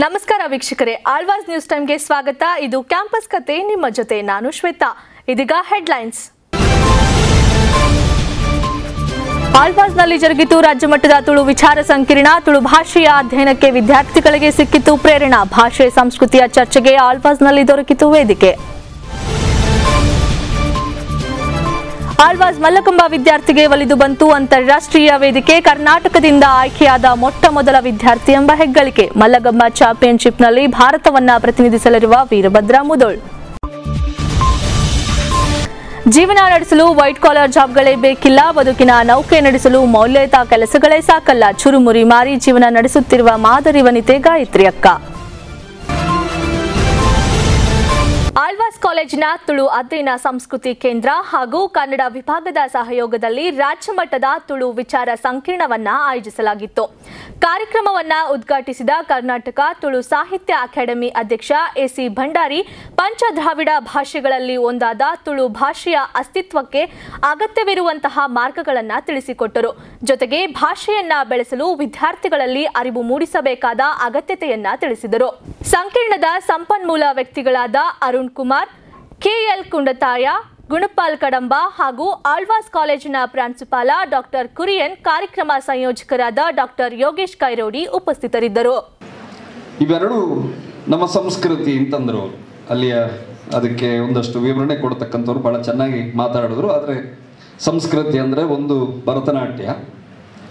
ನಮಸ್ಕಾರ ವೀಕ್ಷಕರೇ, ಆಳ್ವಾಸ್ ನ್ಯೂಸ್ ಟೈಮ್ಗೆ ಸ್ವಾಗತ. ಇದು ಕ್ಯಾಂಪಸ್ ಕತೆ, ನಿಮ್ಮ ಜೊತೆ ನಾನು ಶ್ವೇತಾ. ಇದೀಗ ಹೆಡ್ಲೈನ್ಸ್. ಆಳ್ವಾಸ್ನಲ್ಲಿ ಜರುಗಿತು ರಾಜ್ಯಮಟ್ಟದ ತುಳು ವಿಚಾರ ಸಂಕಿರಣ. ತುಳು ಭಾಷೆಯ ಅಧ್ಯಯನಕ್ಕೆ ವಿದ್ಯಾರ್ಥಿಗಳಿಗೆ ಸಿಕ್ಕಿತು ಪ್ರೇರಣಾ. ಭಾಷೆ ಸಂಸ್ಕೃತಿಯ ಚರ್ಚೆಗೆ ಆಳ್ವಾಸ್ನಲ್ಲಿ ದೊರಕಿತು ವೇದಿಕೆ. ಆಳ್ವಾಸ್ ಮಲ್ಲಕಂಬ ವಿದ್ಯಾರ್ಥಿಗೆ ಒಲಿದು ಬಂತು ಅಂತಾರಾಷ್ಟ್ರೀಯ ವೇದಿಕೆ. ಕರ್ನಾಟಕದಿಂದ ಆಯ್ಕೆಯಾದ ಮೊಟ್ಟ ಮೊದಲ ವಿದ್ಯಾರ್ಥಿ ಎಂಬ ಹೆಗ್ಗಳಿಕೆ. ಮಲ್ಲಕಂಬ ಚಾಂಪಿಯನ್ಶಿಪ್ನಲ್ಲಿ ಭಾರತವನ್ನ ಪ್ರತಿನಿಧಿಸಲಿರುವ ವೀರಭದ್ರ ಮುದೋಳ್. ಜೀವನ ನಡೆಸಲು ವೈಟ್ ಕಾಲರ್ ಜಾಬ್ಗಳೇ ಬೇಕಿಲ್ಲ. ಬದುಕಿನ ನೌಕೆ ನಡೆಸಲು ಮೌಲ್ಯಯುತ ಕೆಲಸಗಳೇ ಸಾಕಲ್ಲ. ಚುರುಮುರಿ ಮಾರಿ ಜೀವನ ನಡೆಸುತ್ತಿರುವ ಮಾದರಿ ವನಿತೆ ಗಾಯತ್ರಿ ಅಕ್ಕ. ಆಳ್ವಾಸ್ ಕಾಲೇಜಿನ ತುಳು ಅಧ್ಯಯನ ಸಂಸ್ಕೃತಿ ಕೇಂದ್ರ ಹಾಗೂ ಕನ್ನಡ ವಿಭಾಗದ ಸಹಯೋಗದಲ್ಲಿ ರಾಜ್ಯಮಟ್ಟದ ತುಳು ವಿಚಾರ ಸಂಕಿರಣವನ್ನ ಆಯೋಜಿಸಲಾಗಿತ್ತು. ಕಾರ್ಯಕ್ರಮವನ್ನ ಉದ್ಘಾಟಿಸಿದ ಕರ್ನಾಟಕ ತುಳು ಸಾಹಿತ್ಯ ಅಕಾಡೆಮಿ ಅಧ್ಯಕ್ಷ ಎಸಿ ಭಂಡಾರಿ, ಪಂಚದ್ರಾವಿಡ ಭಾಷೆಗಳಲ್ಲಿ ಒಂದಾದ ತುಳು ಭಾಷೆಯ ಅಸ್ತಿತ್ವಕ್ಕೆ ಅಗತ್ಯವಿರುವಂತಹ ಮಾರ್ಗಗಳನ್ನು ತಿಳಿಸಿಕೊಟ್ಟರು. ಜೊತೆಗೆ ಭಾಷೆಯನ್ನ ಬೆಳೆಸಲು ವಿದ್ಯಾರ್ಥಿಗಳಲ್ಲಿ ಅರಿವು ಮೂಡಿಸಬೇಕಾದ ಅಗತ್ಯತೆಯನ್ನ ತಿಳಿಸಿದರು. ಸಂಕಿರಣದ ಸಂಪನ್ಮೂಲ ವ್ಯಕ್ತಿಗಳಾದ ಅರುಣ್ ಕುಮಾರ್, ಕೆಎಲ್ ಕುಂಡತಾಯ, ಗುಣಪಾಲ್ ಕಡಂಬ ಹಾಗೂ ಆಳ್ವಾಸ್ ಕಾಲೇಜಿನ ಪ್ರಾಂಶುಪಾಲ ಡಾಕ್ಟರ್ ಕುರಿಯನ್, ಕಾರ್ಯಕ್ರಮ ಸಂಯೋಜಕರಾದ ಡಾಕ್ಟರ್ ಯೋಗೇಶ್ ಕೈರೋಡಿ ಉಪಸ್ಥಿತರಿದ್ದರು. ಇವೆರಡು ನಮ್ಮ ಸಂಸ್ಕೃತಿ ಅಂತಂದ್ರು. ಅಲ್ಲಿಯ ಅದಕ್ಕೆ ಒಂದಷ್ಟು ವಿವರಣೆ ಕೊಡ್ತಕ್ಕಂಥವ್ರು ಬಹಳ ಚೆನ್ನಾಗಿ ಮಾತಾಡಿದ್ರು. ಆದರೆ ಸಂಸ್ಕೃತಿ ಅಂದರೆ ಒಂದು ಭರತನಾಟ್ಯ,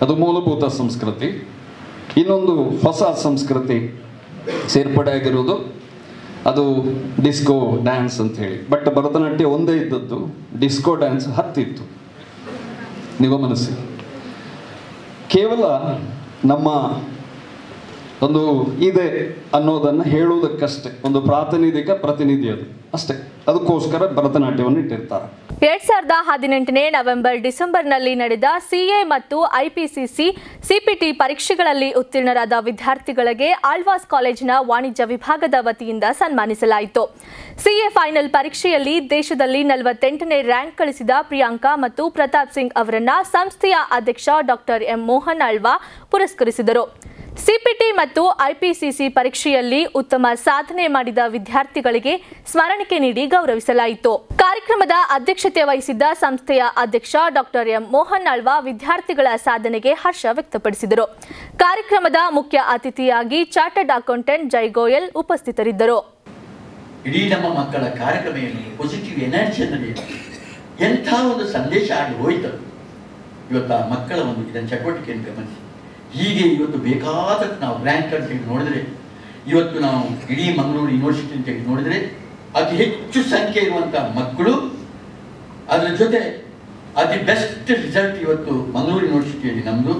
ಅದು ಮೂಲಭೂತ ಸಂಸ್ಕೃತಿ. ಇನ್ನೊಂದು ಹೊಸ ಸಂಸ್ಕೃತಿ ಸೇರ್ಪಡೆ ಆಗಿರೋದು, ಅದು ಡಿಸ್ಕೋ ಡ್ಯಾನ್ಸ್ ಅಂತ ಹೇಳಿ. ಬಟ್ ಭರತನಾಟ್ಯ ಒಂದೇ ಇದ್ದದ್ದು, ಡಿಸ್ಕೋ ಡ್ಯಾನ್ಸ್ 10 ಇತ್ತು. ನೀವು ಗಮನಿಸಿ, ಕೇವಲ ನಮ್ಮ ಒಂದು ಇದೆ ಅನ್ನೋದನ್ನು ಹೇಳುವುದಕ್ಕಷ್ಟೇ, ಒಂದು ಪ್ರಾತಿನಿಧಿಕ ಪ್ರತಿನಿಧಿ ಅದು ಅಷ್ಟೇ. ಅದಕ್ಕೋಸ್ಕರ ಭರತನಾಟ್ಯವನ್ನು ಇಟ್ಟಿರ್ತಾರೆ. 2018 ನವೆಂಬರ್ ಡಿಸೆಂಬರ್ನಲ್ಲಿ ನಡೆದ ಸಿಎ ಮತ್ತು ಐಪಿಸಿಸಿ ಸಿಪಿಟಿ ಪರೀಕ್ಷೆಗಳಲ್ಲಿ ಉತ್ತೀರ್ಣರಾದ ವಿದ್ಯಾರ್ಥಿಗಳಿಗೆ ಆಳ್ವಾಸ್ ಕಾಲೇಜಿನ ವಾಣಿಜ್ಯ ವಿಭಾಗದ ವತಿಯಿಂದ ಸನ್ಮಾನಿಸಲಾಯಿತು. ಸಿಎ ಫೈನಲ್ ಪರೀಕ್ಷೆಯಲ್ಲಿ ದೇಶದಲ್ಲಿ 48ನೇ ರ್ಯಾಂಕ್ ಗಳಿಸಿದ ಪ್ರಿಯಾಂಕಾ ಮತ್ತು ಪ್ರತಾಪ್ ಸಿಂಗ್ ಅವರನ್ನ ಸಂಸ್ಥೆಯ ಅಧ್ಯಕ್ಷ ಡಾಕ್ಟರ್ ಎಂ ಮೋಹನ್ ಆಳ್ವಾ ಪುರಸ್ಕರಿಸಿದರು. ಸಿಪಿಟಿ ಮತ್ತು ಐಪಿಸಿಸಿ ಪರೀಕ್ಷೆಯಲ್ಲಿ ಉತ್ತಮ ಸಾಧನೆ ಮಾಡಿದ ವಿದ್ಯಾರ್ಥಿಗಳಿಗೆ ಸ್ಮರಣಿಕೆ ನೀಡಿ ಗೌರವಿಸಲಾಯಿತು. ಕಾರ್ಯಕ್ರಮದ ಅಧ್ಯಕ್ಷತೆ ವಹಿಸಿದ್ದ ಸಂಸ್ಥೆಯ ಅಧ್ಯಕ್ಷ ಡಾಕ್ಟರ್ ಎಂ ಮೋಹನ್ ಆಳ್ವಾ ವಿದ್ಯಾರ್ಥಿಗಳ ಸಾಧನೆಗೆ ಹರ್ಷ ವ್ಯಕ್ತಪಡಿಸಿದರು. ಕಾರ್ಯಕ್ರಮದ ಮುಖ್ಯ ಅತಿಥಿಯಾಗಿ ಚಾರ್ಟರ್ಡ್ ಅಕೌಂಟೆಂಟ್ ಜೈ ಗೋಯಲ್ ಉಪಸ್ಥಿತರಿದ್ದರು. ಇಡೀ ನಮ್ಮ ಮಕ್ಕಳ ಕಾರ್ಯಕ್ರಮದಲ್ಲಿ ಪಾಸಿಟಿವ್ ಎನರ್ಜಿಯಲ್ಲಿ ಎಂಥ ಒಂದು ಸಂದೇಶ ಆಗಿ ಹೋಯಿತು. ಇವತ್ತು ಆ ಮಕ್ಕಳ ಒಂದು ಇದನ್ನ ಚಟುವಟಿಕೆಯನ್ನು ಗಮನಿಸಿ, ಹೀಗೆ ಇವತ್ತು ಬೇಕಾದಷ್ಟು ನಾವು ರ್ಯಾಂಕ್ ಅಂತ ಹೇಳಿ ನೋಡಿದ್ರೆ, ಇವತ್ತು ನಾವು ಇಡೀ ಮಂಗಳೂರು ಯೂನಿವರ್ಸಿಟಿ ಅಂತ ಹೇಳಿ ನೋಡಿದ್ರೆ ಅತಿ ಹೆಚ್ಚು ಸಂಖ್ಯೆ ಇರುವಂತಹ ಮಕ್ಕಳು, ಅದರ ಜೊತೆ ಅತಿ ಬೆಸ್ಟ್ ರಿಸಲ್ಟ್ ಇವತ್ತು ಮಂಗಳೂರು ಯೂನಿವರ್ಸಿಟಿಯಲ್ಲಿ ನಮ್ಮದು.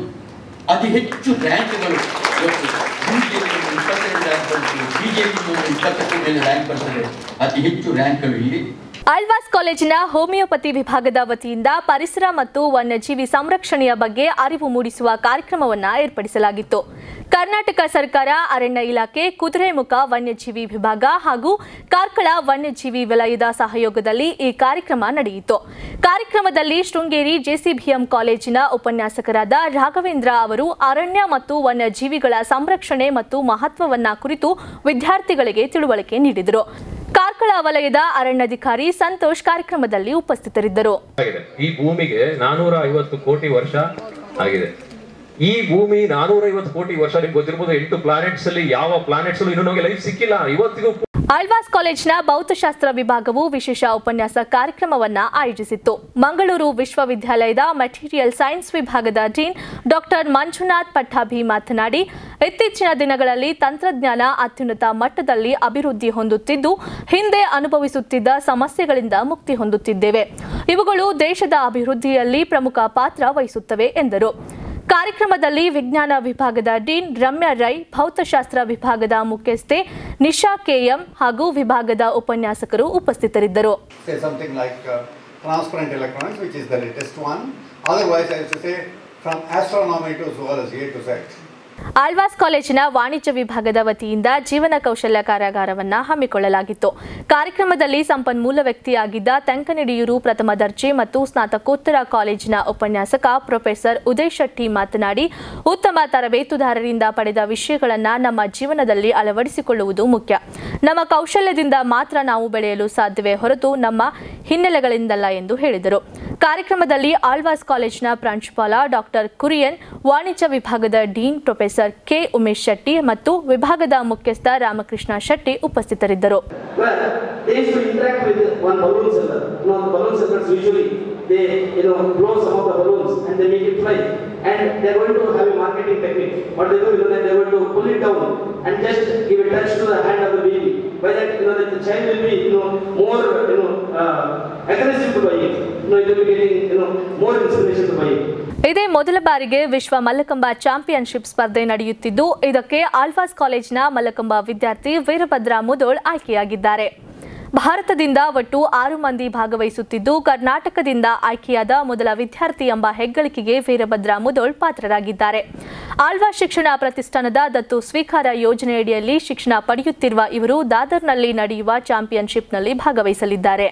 ಅತಿ ಹೆಚ್ಚು ರ್ಯಾಂಕ್ಗಳು ಇವತ್ತು BJP 22 ರ್ಯಾಂಕ್ ಬರ್ತದೆ, BJP 20ಕ್ಕೆ ಮೇಲೆ ರ್ಯಾಂಕ್ ಬರ್ತದೆ. ಅತಿ ಹೆಚ್ಚು ರ್ಯಾಂಕ್ಗಳು ಇಲ್ಲಿ. ಆಳ್ವಾಸ್ ಕಾಲೇಜಿನ ಹೋಮಿಯೋಪತಿ ವಿಭಾಗದ ವತಿಯಿಂದ ಪರಿಸರ ಮತ್ತು ವನ್ಯಜೀವಿ ಸಂರಕ್ಷಣೆಯ ಬಗ್ಗೆ ಅರಿವು ಮೂಡಿಸುವ ಕಾರ್ಯಕ್ರಮವನ್ನು ಏರ್ಪಡಿಸಲಾಗಿತ್ತು. ಕರ್ನಾಟಕ ಸರ್ಕಾರ, ಅರಣ್ಯ ಇಲಾಖೆ, ಕುದುರೆಮುಖ ವನ್ಯಜೀವಿ ವಿಭಾಗ ಹಾಗೂ ಕಾರ್ಕಳ ವನ್ಯಜೀವಿ ವಲಯದ ಸಹಯೋಗದಲ್ಲಿ ಈ ಕಾರ್ಯಕ್ರಮ ನಡೆಯಿತು. ಕಾರ್ಯಕ್ರಮದಲ್ಲಿ ಶೃಂಗೇರಿ ಜೆಸಿಬಿಎಂ ಕಾಲೇಜಿನ ಉಪನ್ಯಾಸಕರಾದ ರಾಘವೇಂದ್ರ ಅವರು ಅರಣ್ಯ ಮತ್ತು ವನ್ಯಜೀವಿಗಳ ಸಂರಕ್ಷಣೆ ಮತ್ತು ಮಹತ್ವವನ್ನ ಕುರಿತು ವಿದ್ಯಾರ್ಥಿಗಳಿಗೆ ತಿಳುವಳಿಕೆ ನೀಡಿದರು. ಕಾರ್ಕಳ ವಲಯದ ಅರಣ್ಯಾಧಿಕಾರಿ ಸಂತೋಷ್ ಕಾರ್ಯಕ್ರಮದಲ್ಲಿ ಉಪಸ್ಥಿತರಿದ್ದರು. ಈ ಭೂಮಿಗೆ 450 ಕೋಟಿ ವರ್ಷ ಆಗಿದೆ. ಈ ಭೂಮಿ 450 ಕೋಟಿ ವರ್ಷ, ನಿಮ್ಗೆ ಗೊತ್ತಿರಬಹುದು 8 ಪ್ಲಾನೆಟ್ಸ್ ಅಲ್ಲಿ ಯಾವ ಪ್ಲಾನೆಟ್ಸ್ ಇನ್ನೂ ನಮಗೆ ಲೈಫ್ ಸಿಕ್ಕಿಲ್ಲ ಇವತ್ತಿಗೂ. ಆಳ್ವಾಸ್ ಕಾಲೇಜಿನ ಭೌತಶಾಸ್ತ್ರ ವಿಭಾಗವು ವಿಶೇಷ ಉಪನ್ಯಾಸ ಕಾರ್ಯಕ್ರಮವನ್ನು ಆಯೋಜಿಸಿತ್ತು. ಮಂಗಳೂರು ವಿಶ್ವವಿದ್ಯಾಲಯದ ಮೆಟೀರಿಯಲ್ ಸೈನ್ಸ್ ವಿಭಾಗದ ಡೀನ್ ಡಾಕ್ಟರ್ ಮಂಜುನಾಥ್ ಪಟ್ಟಾಭಿ ಮಾತನಾಡಿ, ಇತ್ತೀಚಿನ ದಿನಗಳಲ್ಲಿ ತಂತ್ರಜ್ಞಾನ ಅತ್ಯುನ್ನತ ಮಟ್ಟದಲ್ಲಿ ಅಭಿವೃದ್ಧಿ ಹೊಂದುತ್ತಿದ್ದು, ಹಿಂದೆ ಅನುಭವಿಸುತ್ತಿದ್ದ ಸಮಸ್ಯೆಗಳಿಂದ ಮುಕ್ತಿ ಹೊಂದುತ್ತಿದ್ದೇವೆ. ಇವುಗಳು ದೇಶದ ಅಭಿವೃದ್ಧಿಯಲ್ಲಿ ಪ್ರಮುಖ ಪಾತ್ರ ವಹಿಸುತ್ತವೆ ಎಂದರು. ಕಾರ್ಯಕ್ರಮದಲ್ಲಿ ವಿಜ್ಞಾನ ವಿಭಾಗದ ಡೀನ್ ರಮ್ಯಾ ರೈ, ಭೌತಶಾಸ್ತ್ರ ವಿಭಾಗದ ಮುಖ್ಯಸ್ಥೆ ನಿಶಾ ಕೆಎಂ ಹಾಗೂ ವಿಭಾಗದ ಉಪನ್ಯಾಸಕರು ಉಪಸ್ಥಿತರಿದ್ದರು. Transparent electronics, which is the latest one. Otherwise, I used to say from astronomy to zoology A to Z. Alva's ಕಾಲೇಜಿನ ವಾಣಿಜ್ಯ ವಿಭಾಗದ ವತಿಯಿಂದ ಜೀವನ ಕೌಶಲ್ಯ ಕಾರ್ಯಾಗಾರವನ್ನು ಹಮ್ಮಿಕೊಳ್ಳಲಾಗಿತ್ತು. ಕಾರ್ಯಕ್ರಮದಲ್ಲಿ ಸಂಪನ್ಮೂಲ ವ್ಯಕ್ತಿಯಾಗಿದ್ದ ತೆಂಕನಡಿಯೂರು ಪ್ರಥಮ ದರ್ಜೆ ಮತ್ತು ಸ್ನಾತಕೋತ್ತರ ಕಾಲೇಜಿನ ಉಪನ್ಯಾಸಕ ಪ್ರೊಫೆಸರ್ ಉದಯ್ ಶೆಟ್ಟಿ ಮಾತನಾಡಿ, ಉತ್ತಮ ತರಬೇತುದಾರರಿಂದ ಪಡೆದ ವಿಷಯಗಳನ್ನು ನಮ್ಮ ಜೀವನದಲ್ಲಿ ಅಳವಡಿಸಿಕೊಳ್ಳುವುದು ಮುಖ್ಯ. ನಮ್ಮ ಕೌಶಲ್ಯದಿಂದ ಮಾತ್ರ ನಾವು ಬೆಳೆಯಲು ಸಾಧ್ಯವೇ ಹೊರತು ನಮ್ಮ ಹಿನ್ನೆಲೆಗಳಿಂದಲ್ಲ ಎಂದು ಹೇಳಿದರು. ಕಾರ್ಯಕ್ರಮದಲ್ಲಿ ಆಳ್ವಾಸ್ ಕಾಲೇಜಿನ ಪ್ರಾಂಶುಪಾಲ ಡಾಕ್ಟರ್ ಕುರಿಯನ್, ವಾಣಿಜ್ಯ ವಿಭಾಗದ dean professor K Umesh Shetty ಮತ್ತು ವಿಭಾಗದ ಮುಖ್ಯಸ್ಥ ರಾಮಕೃಷ್ಣ ಶೆಟ್ಟಿ ಉಪಸ್ಥಿತರಿದ್ದರು. ಇದೇ ಮೊದಲ ಬಾರಿಗೆ ವಿಶ್ವ ಮಲ್ಲಕಂಬ ಚಾಂಪಿಯನ್ಶಿಪ್ ಸ್ಪರ್ಧೆ ನಡೆಯುತ್ತಿದ್ದು, ಇದಕ್ಕೆ ಆಳ್ವಾಸ್ ಕಾಲೇಜಿನ ಮಲ್ಲಕಂಬ ವಿದ್ಯಾರ್ಥಿ ವೀರಭದ್ರ ಮುದೋಳ್ ಆಯ್ಕೆಯಾಗಿದ್ದಾರೆ. ಭಾರತದಿಂದ ಒಟ್ಟು 6 ಮಂದಿ ಭಾಗವಹಿಸುತ್ತಿದ್ದು, ಕರ್ನಾಟಕದಿಂದ ಆಯ್ಕೆಯಾದ ಮೊದಲ ವಿದ್ಯಾರ್ಥಿ ಎಂಬ ಹೆಗ್ಗಳಿಕೆಗೆ ವೀರಭದ್ರ ಮುದೋಳ್ ಪಾತ್ರರಾಗಿದ್ದಾರೆ. ಆಳ್ವಾಸ್ ಶಿಕ್ಷಣ ಪ್ರತಿಷ್ಠಾನದ ದತ್ತು ಸ್ವೀಕಾರ ಯೋಜನೆಯಡಿಯಲ್ಲಿ ಶಿಕ್ಷಣ ಪಡೆಯುತ್ತಿರುವ ಇವರು ದಾದರ್ನಲ್ಲಿ ನಡೆಯುವ ಚಾಂಪಿಯನ್ಶಿಪ್ನಲ್ಲಿ ಭಾಗವಹಿಸಲಿದ್ದಾರೆ.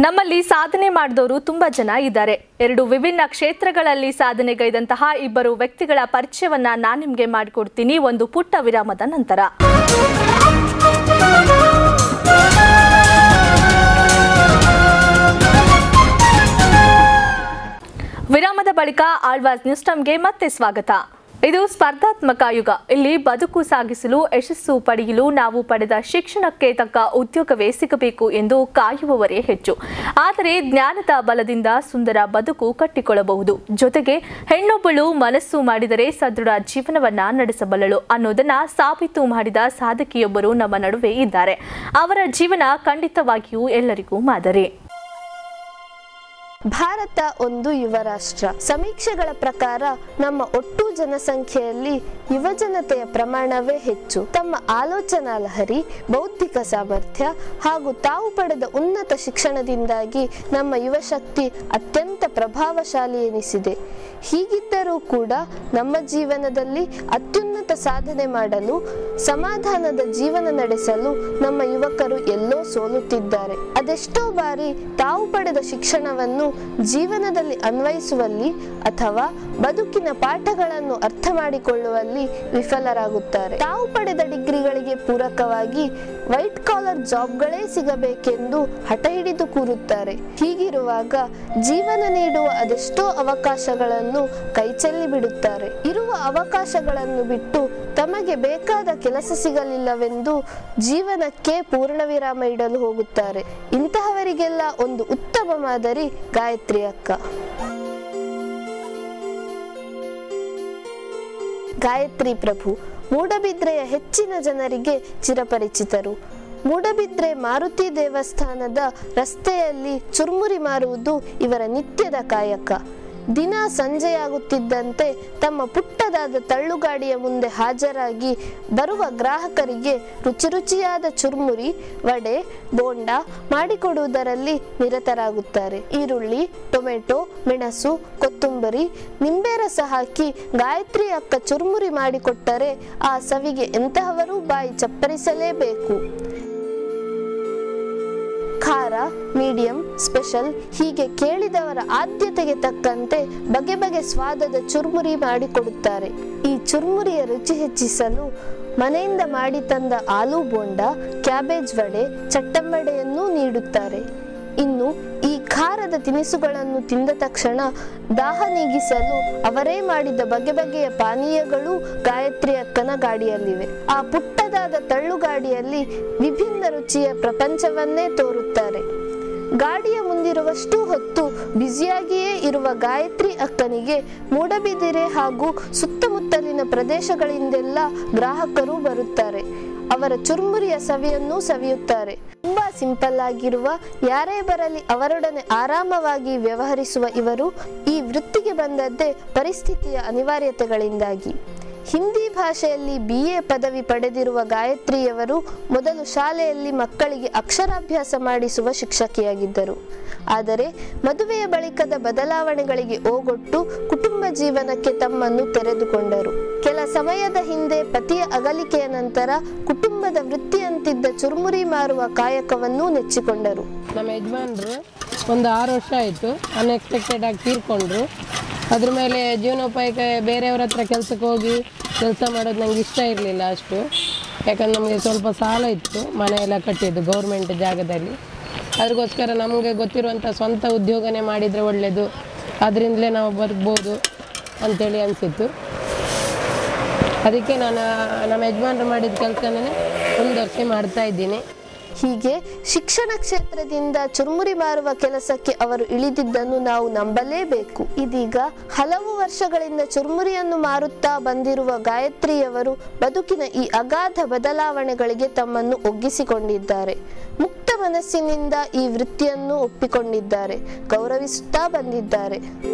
ನಮ್ಮಲ್ಲಿ ಸಾಧನೆ ಮಾಡಿದವರು ತುಂಬಾ ಜನ ಇದ್ದಾರೆ. 2 ವಿಭಿನ್ನ ಕ್ಷೇತ್ರಗಳಲ್ಲಿ ಸಾಧನೆಗೈದಂತಹ ಇಬ್ಬರು ವ್ಯಕ್ತಿಗಳ ಪರಿಚಯವನ್ನ ನಾನು ನಿಮಗೆ ಮಾಡಿಕೊಡ್ತೀನಿ ಒಂದು ಪುಟ್ಟ ವಿರಾಮದ ನಂತರ. ವಿರಾಮದ ಬಳಿಕ ಆಳ್ವಾಸ್ ನ್ಯೂಸ್ ಟೈಮ್ಗೆ ಮತ್ತೆ ಸ್ವಾಗತ. ಇದು ಸ್ಪರ್ಧಾತ್ಮಕ ಯುಗ. ಇಲ್ಲಿ ಬದುಕು ಸಾಗಿಸಲು ಯಶಸ್ಸು ಪಡೆಯಲು ನಾವು ಪಡೆದ ಶಿಕ್ಷಣಕ್ಕೆ ತಕ್ಕ ಉದ್ಯೋಗವೇ ಸಿಗಬೇಕು ಎಂದು ಕಾಯುವವರೇ ಹೆಚ್ಚು. ಆದರೆ ಜ್ಞಾನದ ಬಲದಿಂದ ಸುಂದರ ಬದುಕು ಕಟ್ಟಿಕೊಳ್ಳಬಹುದು. ಜೊತೆಗೆ ಹೆಣ್ಣೊಬ್ಬಳು ಮನಸ್ಸು ಮಾಡಿದರೆ ಸದೃಢ ಜೀವನವನ್ನ ನಡೆಸಬಲ್ಲಳು ಅನ್ನೋದನ್ನ ಸಾಬೀತು ಮಾಡಿದ ಸಾಧಕಿಯೊಬ್ಬರು ನಮ್ಮ ನಡುವೆ ಇದ್ದಾರೆ. ಅವರ ಜೀವನ ಖಂಡಿತವಾಗಿಯೂ ಎಲ್ಲರಿಗೂ ಮಾದರಿ. ಭಾರತ ಒಂದು ಯುವ ರಾಷ್ಟ್ರ. ಸಮೀಕ್ಷೆಗಳ ಪ್ರಕಾರ ನಮ್ಮ ಒಟ್ಟು ಜನಸಂಖ್ಯೆಯಲ್ಲಿ ಯುವಜನತೆಯ ಪ್ರಮಾಣವೇ ಹೆಚ್ಚು. ತಮ್ಮ ಆಲೋಚನಾ ಲಹರಿ, ಬೌದ್ಧಿಕ ಸಾಮರ್ಥ್ಯ ಹಾಗೂ ತಾವು ಪಡೆದ ಉನ್ನತ ಶಿಕ್ಷಣದಿಂದಾಗಿ ನಮ್ಮ ಯುವಶಕ್ತಿ ಅತ್ಯಂತ ಪ್ರಭಾವಶಾಲಿ ಎನಿಸಿದೆ. ಹೀಗಿದ್ದರೂ ಕೂಡ ನಮ್ಮ ಜೀವನದಲ್ಲಿ ಅತ್ಯುನ್ನತ ಸಾಧನೆ ಮಾಡಲು, ಸಮಾಧಾನದ ಜೀವನ ನಡೆಸಲು ನಮ್ಮ ಯುವಕರು ಎಲ್ಲೋ ಸೋಲುತ್ತಿದ್ದಾರೆ. ಅದೆಷ್ಟೋ ಬಾರಿ ತಾವು ಪಡೆದ ಶಿಕ್ಷಣವನ್ನು ಜೀವನದಲ್ಲಿ ಅನ್ವಯಿಸುವಲ್ಲಿ ಅಥವಾ ಬದುಕಿನ ಪಾಠಗಳನ್ನು ಅರ್ಥ ಮಾಡಿಕೊಳ್ಳುವಲ್ಲಿ ವಿಫಲರಾಗುತ್ತಾರೆ. ತಾವು ಪಡೆದ ಡಿಗ್ರಿಗಳಿಗೆ ಪೂರಕವಾಗಿ ವೈಟ್ ಕಾಲರ್ ಜಾಬ್ಗಳೇ ಸಿಗಬೇಕೆಂದು ಹಠ ಹಿಡಿದು ಕೂರುತ್ತಾರೆ. ಹೀಗಿರುವಾಗ ಜೀವನ ನೀಡುವ ಅದೆಷ್ಟೋ ಅವಕಾಶಗಳನ್ನು ಕೈಚೆಲ್ಲಿ ಬಿಡುತ್ತಾರೆ. ಇರುವ ಅವಕಾಶಗಳನ್ನು ಬಿಟ್ಟು ತಮಗೆ ಬೇಕಾದ ಕೆಲಸ ಸಿಗಲಿಲ್ಲವೆಂದು ಜೀವನಕ್ಕೆ ಪೂರ್ಣ ವಿರಾಮ ಇಡಲು ಹೋಗುತ್ತಾರೆ. ಇಂತಹವರಿಗೆಲ್ಲ ಒಂದು ಉತ್ತಮ ಮಾದರಿ ಗಾಯತ್ರಿ ಅಕ್ಕ. ಗಾಯತ್ರಿ ಪ್ರಭು ಮೂಡಬಿದ್ರೆಯ ಹೆಚ್ಚಿನ ಜನರಿಗೆ ಚಿರಪರಿಚಿತರು. ಮೂಡಬಿದ್ರೆ ಮಾರುತಿ ದೇವಸ್ಥಾನದ ರಸ್ತೆಯಲ್ಲಿ ಚುರುಮುರಿ ಮಾರುವುದು ಇವರ ನಿತ್ಯದ ಕಾಯಕ. ದಿನ ಸಂಜೆಯಾಗುತ್ತಿದ್ದಂತೆ ತಮ್ಮ ಪುಟ್ಟದಾದ ತಳ್ಳುಗಾಡಿಯ ಮುಂದೆ ಹಾಜರಾಗಿ ಬರುವ ಗ್ರಾಹಕರಿಗೆ ರುಚಿ ರುಚಿಯಾದ ಚುರುಮುರಿ, ವಡೆ, ಬೋಂಡ ಮಾಡಿಕೊಡುವುದರಲ್ಲಿ ನಿರತರಾಗುತ್ತಾರೆ. ಈರುಳ್ಳಿ, ಟೊಮೆಟೊ, ಮೆಣಸು, ಕೊತ್ತಂಬರಿ, ನಿಂಬೆ ರಸ ಹಾಕಿ ಗಾಯತ್ರಿ ಅಕ್ಕ ಚುರುಮುರಿ ಮಾಡಿಕೊಟ್ಟರೆ ಆ ಸವಿಗೆ ಎಂತಹವರೂ ಬಾಯಿ ಚಪ್ಪರಿಸಲೇಬೇಕು. ಖಾರ, ಮೀಡಿಯಂ, ಸ್ಪೆಷಲ್ ಹೀಗೆ ಕೇಳಿದವರ ಆದ್ಯತೆಗೆ ತಕ್ಕಂತೆ ಬಗೆ ಬಗೆ ಸ್ವಾದದ ಚುರುಮುರಿ ಮಾಡಿಕೊಡುತ್ತಾರೆ. ಈ ಚುರುಮುರಿಯ ರುಚಿ ಹೆಚ್ಚಿಸಲು ಮನೆಯಿಂದ ಮಾಡಿ ತಂದ ಆಲೂ ಬೋಂಡ, ಕ್ಯಾಬೇಜ್ ವಡೆ, ಚಟ್ಟಂಬಡೆಯನ್ನೂ ನೀಡುತ್ತಾರೆ. ಇನ್ನು ಈ ಖಾರದ ತಿನಿಸುಗಳನ್ನು ತಿಂದ ತಕ್ಷಣ ದಾಹ ನೀಗಿಸಲು ಅವರೇ ಮಾಡಿದ ಬಗೆ ಬಗೆಯ ಪಾನೀಯಗಳು ಗಾಯತ್ರಿ ಅಕ್ಕನ ಗಾಡಿಯಲ್ಲಿವೆ. ಆ ಪುಟ್ಟದಾದ ತಳ್ಳುಗಾಡಿಯಲ್ಲಿ ವಿಭಿನ್ನ ರುಚಿಯ ಪ್ರಪಂಚವನ್ನೇ ತೋರುತ್ತಾರೆ. ಗಾಡಿಯ ಮುಂದಿರುವಷ್ಟು ಹೊತ್ತು ಬ್ಯುಸಿಯಾಗಿಯೇ ಇರುವ ಗಾಯತ್ರಿ ಅಕ್ಕನಿಗೆ ಮೂಡಬಿದಿರೆ ಹಾಗೂ ಸುತ್ತಮುತ್ತಲಿನ ಪ್ರದೇಶಗಳಿಂದೆಲ್ಲ ಗ್ರಾಹಕರು ಬರುತ್ತಾರೆ. ಅವರ ಚುರುಮುರಿಯ ಸವಿಯನ್ನೂ ಸವಿಯುತ್ತಾರೆ. ತುಂಬಾ ಸಿಂಪಲ್ ಆಗಿರುವ, ಯಾರೇ ಬರಲಿ ಅವರೊಡನೆ ಆರಾಮವಾಗಿ ವ್ಯವಹರಿಸುವ ಇವರು ಈ ವೃತ್ತಿಗೆ ಬಂದದ್ದೇ ಪರಿಸ್ಥಿತಿಯ ಅನಿವಾರ್ಯತೆಗಳಿಂದಾಗಿ. ಹಿಂದಿ ಭಾಷೆಯಲ್ಲಿ BA ಪದವಿ ಪಡೆದಿರುವ ಗಾಯತ್ರಿಯವರು ಮೊದಲು ಶಾಲೆಯಲ್ಲಿ ಮಕ್ಕಳಿಗೆ ಅಕ್ಷರಾಭ್ಯಾಸ ಮಾಡಿಸುವ ಶಿಕ್ಷಕಿಯಾಗಿದ್ದರು. ಆದರೆ ಮದುವೆಯ ಬಳಿಕದ ಬದಲಾವಣೆಗಳಿಗೆ ಓಗೊಟ್ಟು ಕುಟುಂಬ ಜೀವನಕ್ಕೆ ತಮ್ಮನ್ನು ತೆರೆದುಕೊಂಡರು. ಕೆಲ ಸಮಯದ ಹಿಂದೆ ಪತಿಯ ಅಗಲಿಕೆಯ ನಂತರ ಕುಟುಂಬದ ವೃತ್ತಿಯಂತಿದ್ದ ಚುರುಮುರಿ ಮಾರುವ ಕಾಯಕವನ್ನು ನೆಚ್ಚಿಕೊಂಡರು. ನಮ್ಮ ಯಜಮಾನರು ಒಂದು 6 ವರ್ಷ ಆಯಿತು ಅನ್ಎಕ್ಸ್ಪೆಕ್ಟೆಡ್ ಆಗಿ ತೀರ್ಕೊಂಡ್ರು. ಅದ್ರ ಮೇಲೆ ಜೀವನೋಪಾಯಕ್ಕೆ ಬೇರೆಯವ್ರ ಹತ್ರ ಕೆಲಸಕ್ಕೆ ಹೋಗಿ ಕೆಲಸ ಮಾಡೋದು ನಂಗೆ ಇಷ್ಟ ಇರಲಿಲ್ಲ ಅಷ್ಟು. ಯಾಕಂದ್ರೆ ನಮಗೆ ಸ್ವಲ್ಪ ಸಾಲ ಇತ್ತು, ಮನೆಯೆಲ್ಲ ಕಟ್ಟಿದ್ದು ಗೌರ್ಮೆಂಟ್ ಜಾಗದಲ್ಲಿ. ಅದಕ್ಕೋಸ್ಕರ ನಮಗೆ ಗೊತ್ತಿರುವಂಥ ಸ್ವಂತ ಉದ್ಯೋಗನೇ ಮಾಡಿದರೆ ಒಳ್ಳೆಯದು, ಅದರಿಂದಲೇ ನಾವು ಬದುಕ್ಬೋದು ಅಂಥೇಳಿ ಅನಿಸಿತ್ತು. ಅದಕ್ಕೆ ನಾನು ನಮ್ಮ ಯಜಮಾನರು ಮಾಡಿದ ಕೆಲಸನೇ ಮುಂದುವರಿಸಿ ಮಾಡ್ತಾಯಿದ್ದೀನಿ. ಹೀಗೆ ಶಿಕ್ಷಣ ಕ್ಷೇತ್ರದಿಂದ ಚುರುಮುರಿ ಮಾರುವ ಕೆಲಸಕ್ಕೆ ಅವರು ಇಳಿದಿದ್ದನ್ನು ನಾವು ನಂಬಲೇಬೇಕು. ಇದೀಗ ಹಲವು ವರ್ಷಗಳಿಂದ ಚುರುಮುರಿಯನ್ನು ಮಾರುತ್ತಾ ಬಂದಿರುವ ಗಾಯತ್ರಿಯವರು ಬದುಕಿನ ಈ ಅಗಾಧ ಬದಲಾವಣೆಗಳಿಗೆ ತಮ್ಮನ್ನು ಒಗ್ಗಿಸಿಕೊಂಡಿದ್ದಾರೆ. ಮುಕ್ತ ಮನಸ್ಸಿನಿಂದ ಈ ವೃತ್ತಿಯನ್ನು ಒಪ್ಪಿಕೊಂಡಿದ್ದಾರೆ, ಗೌರವಿಸುತ್ತಾ ಬಂದಿದ್ದಾರೆ.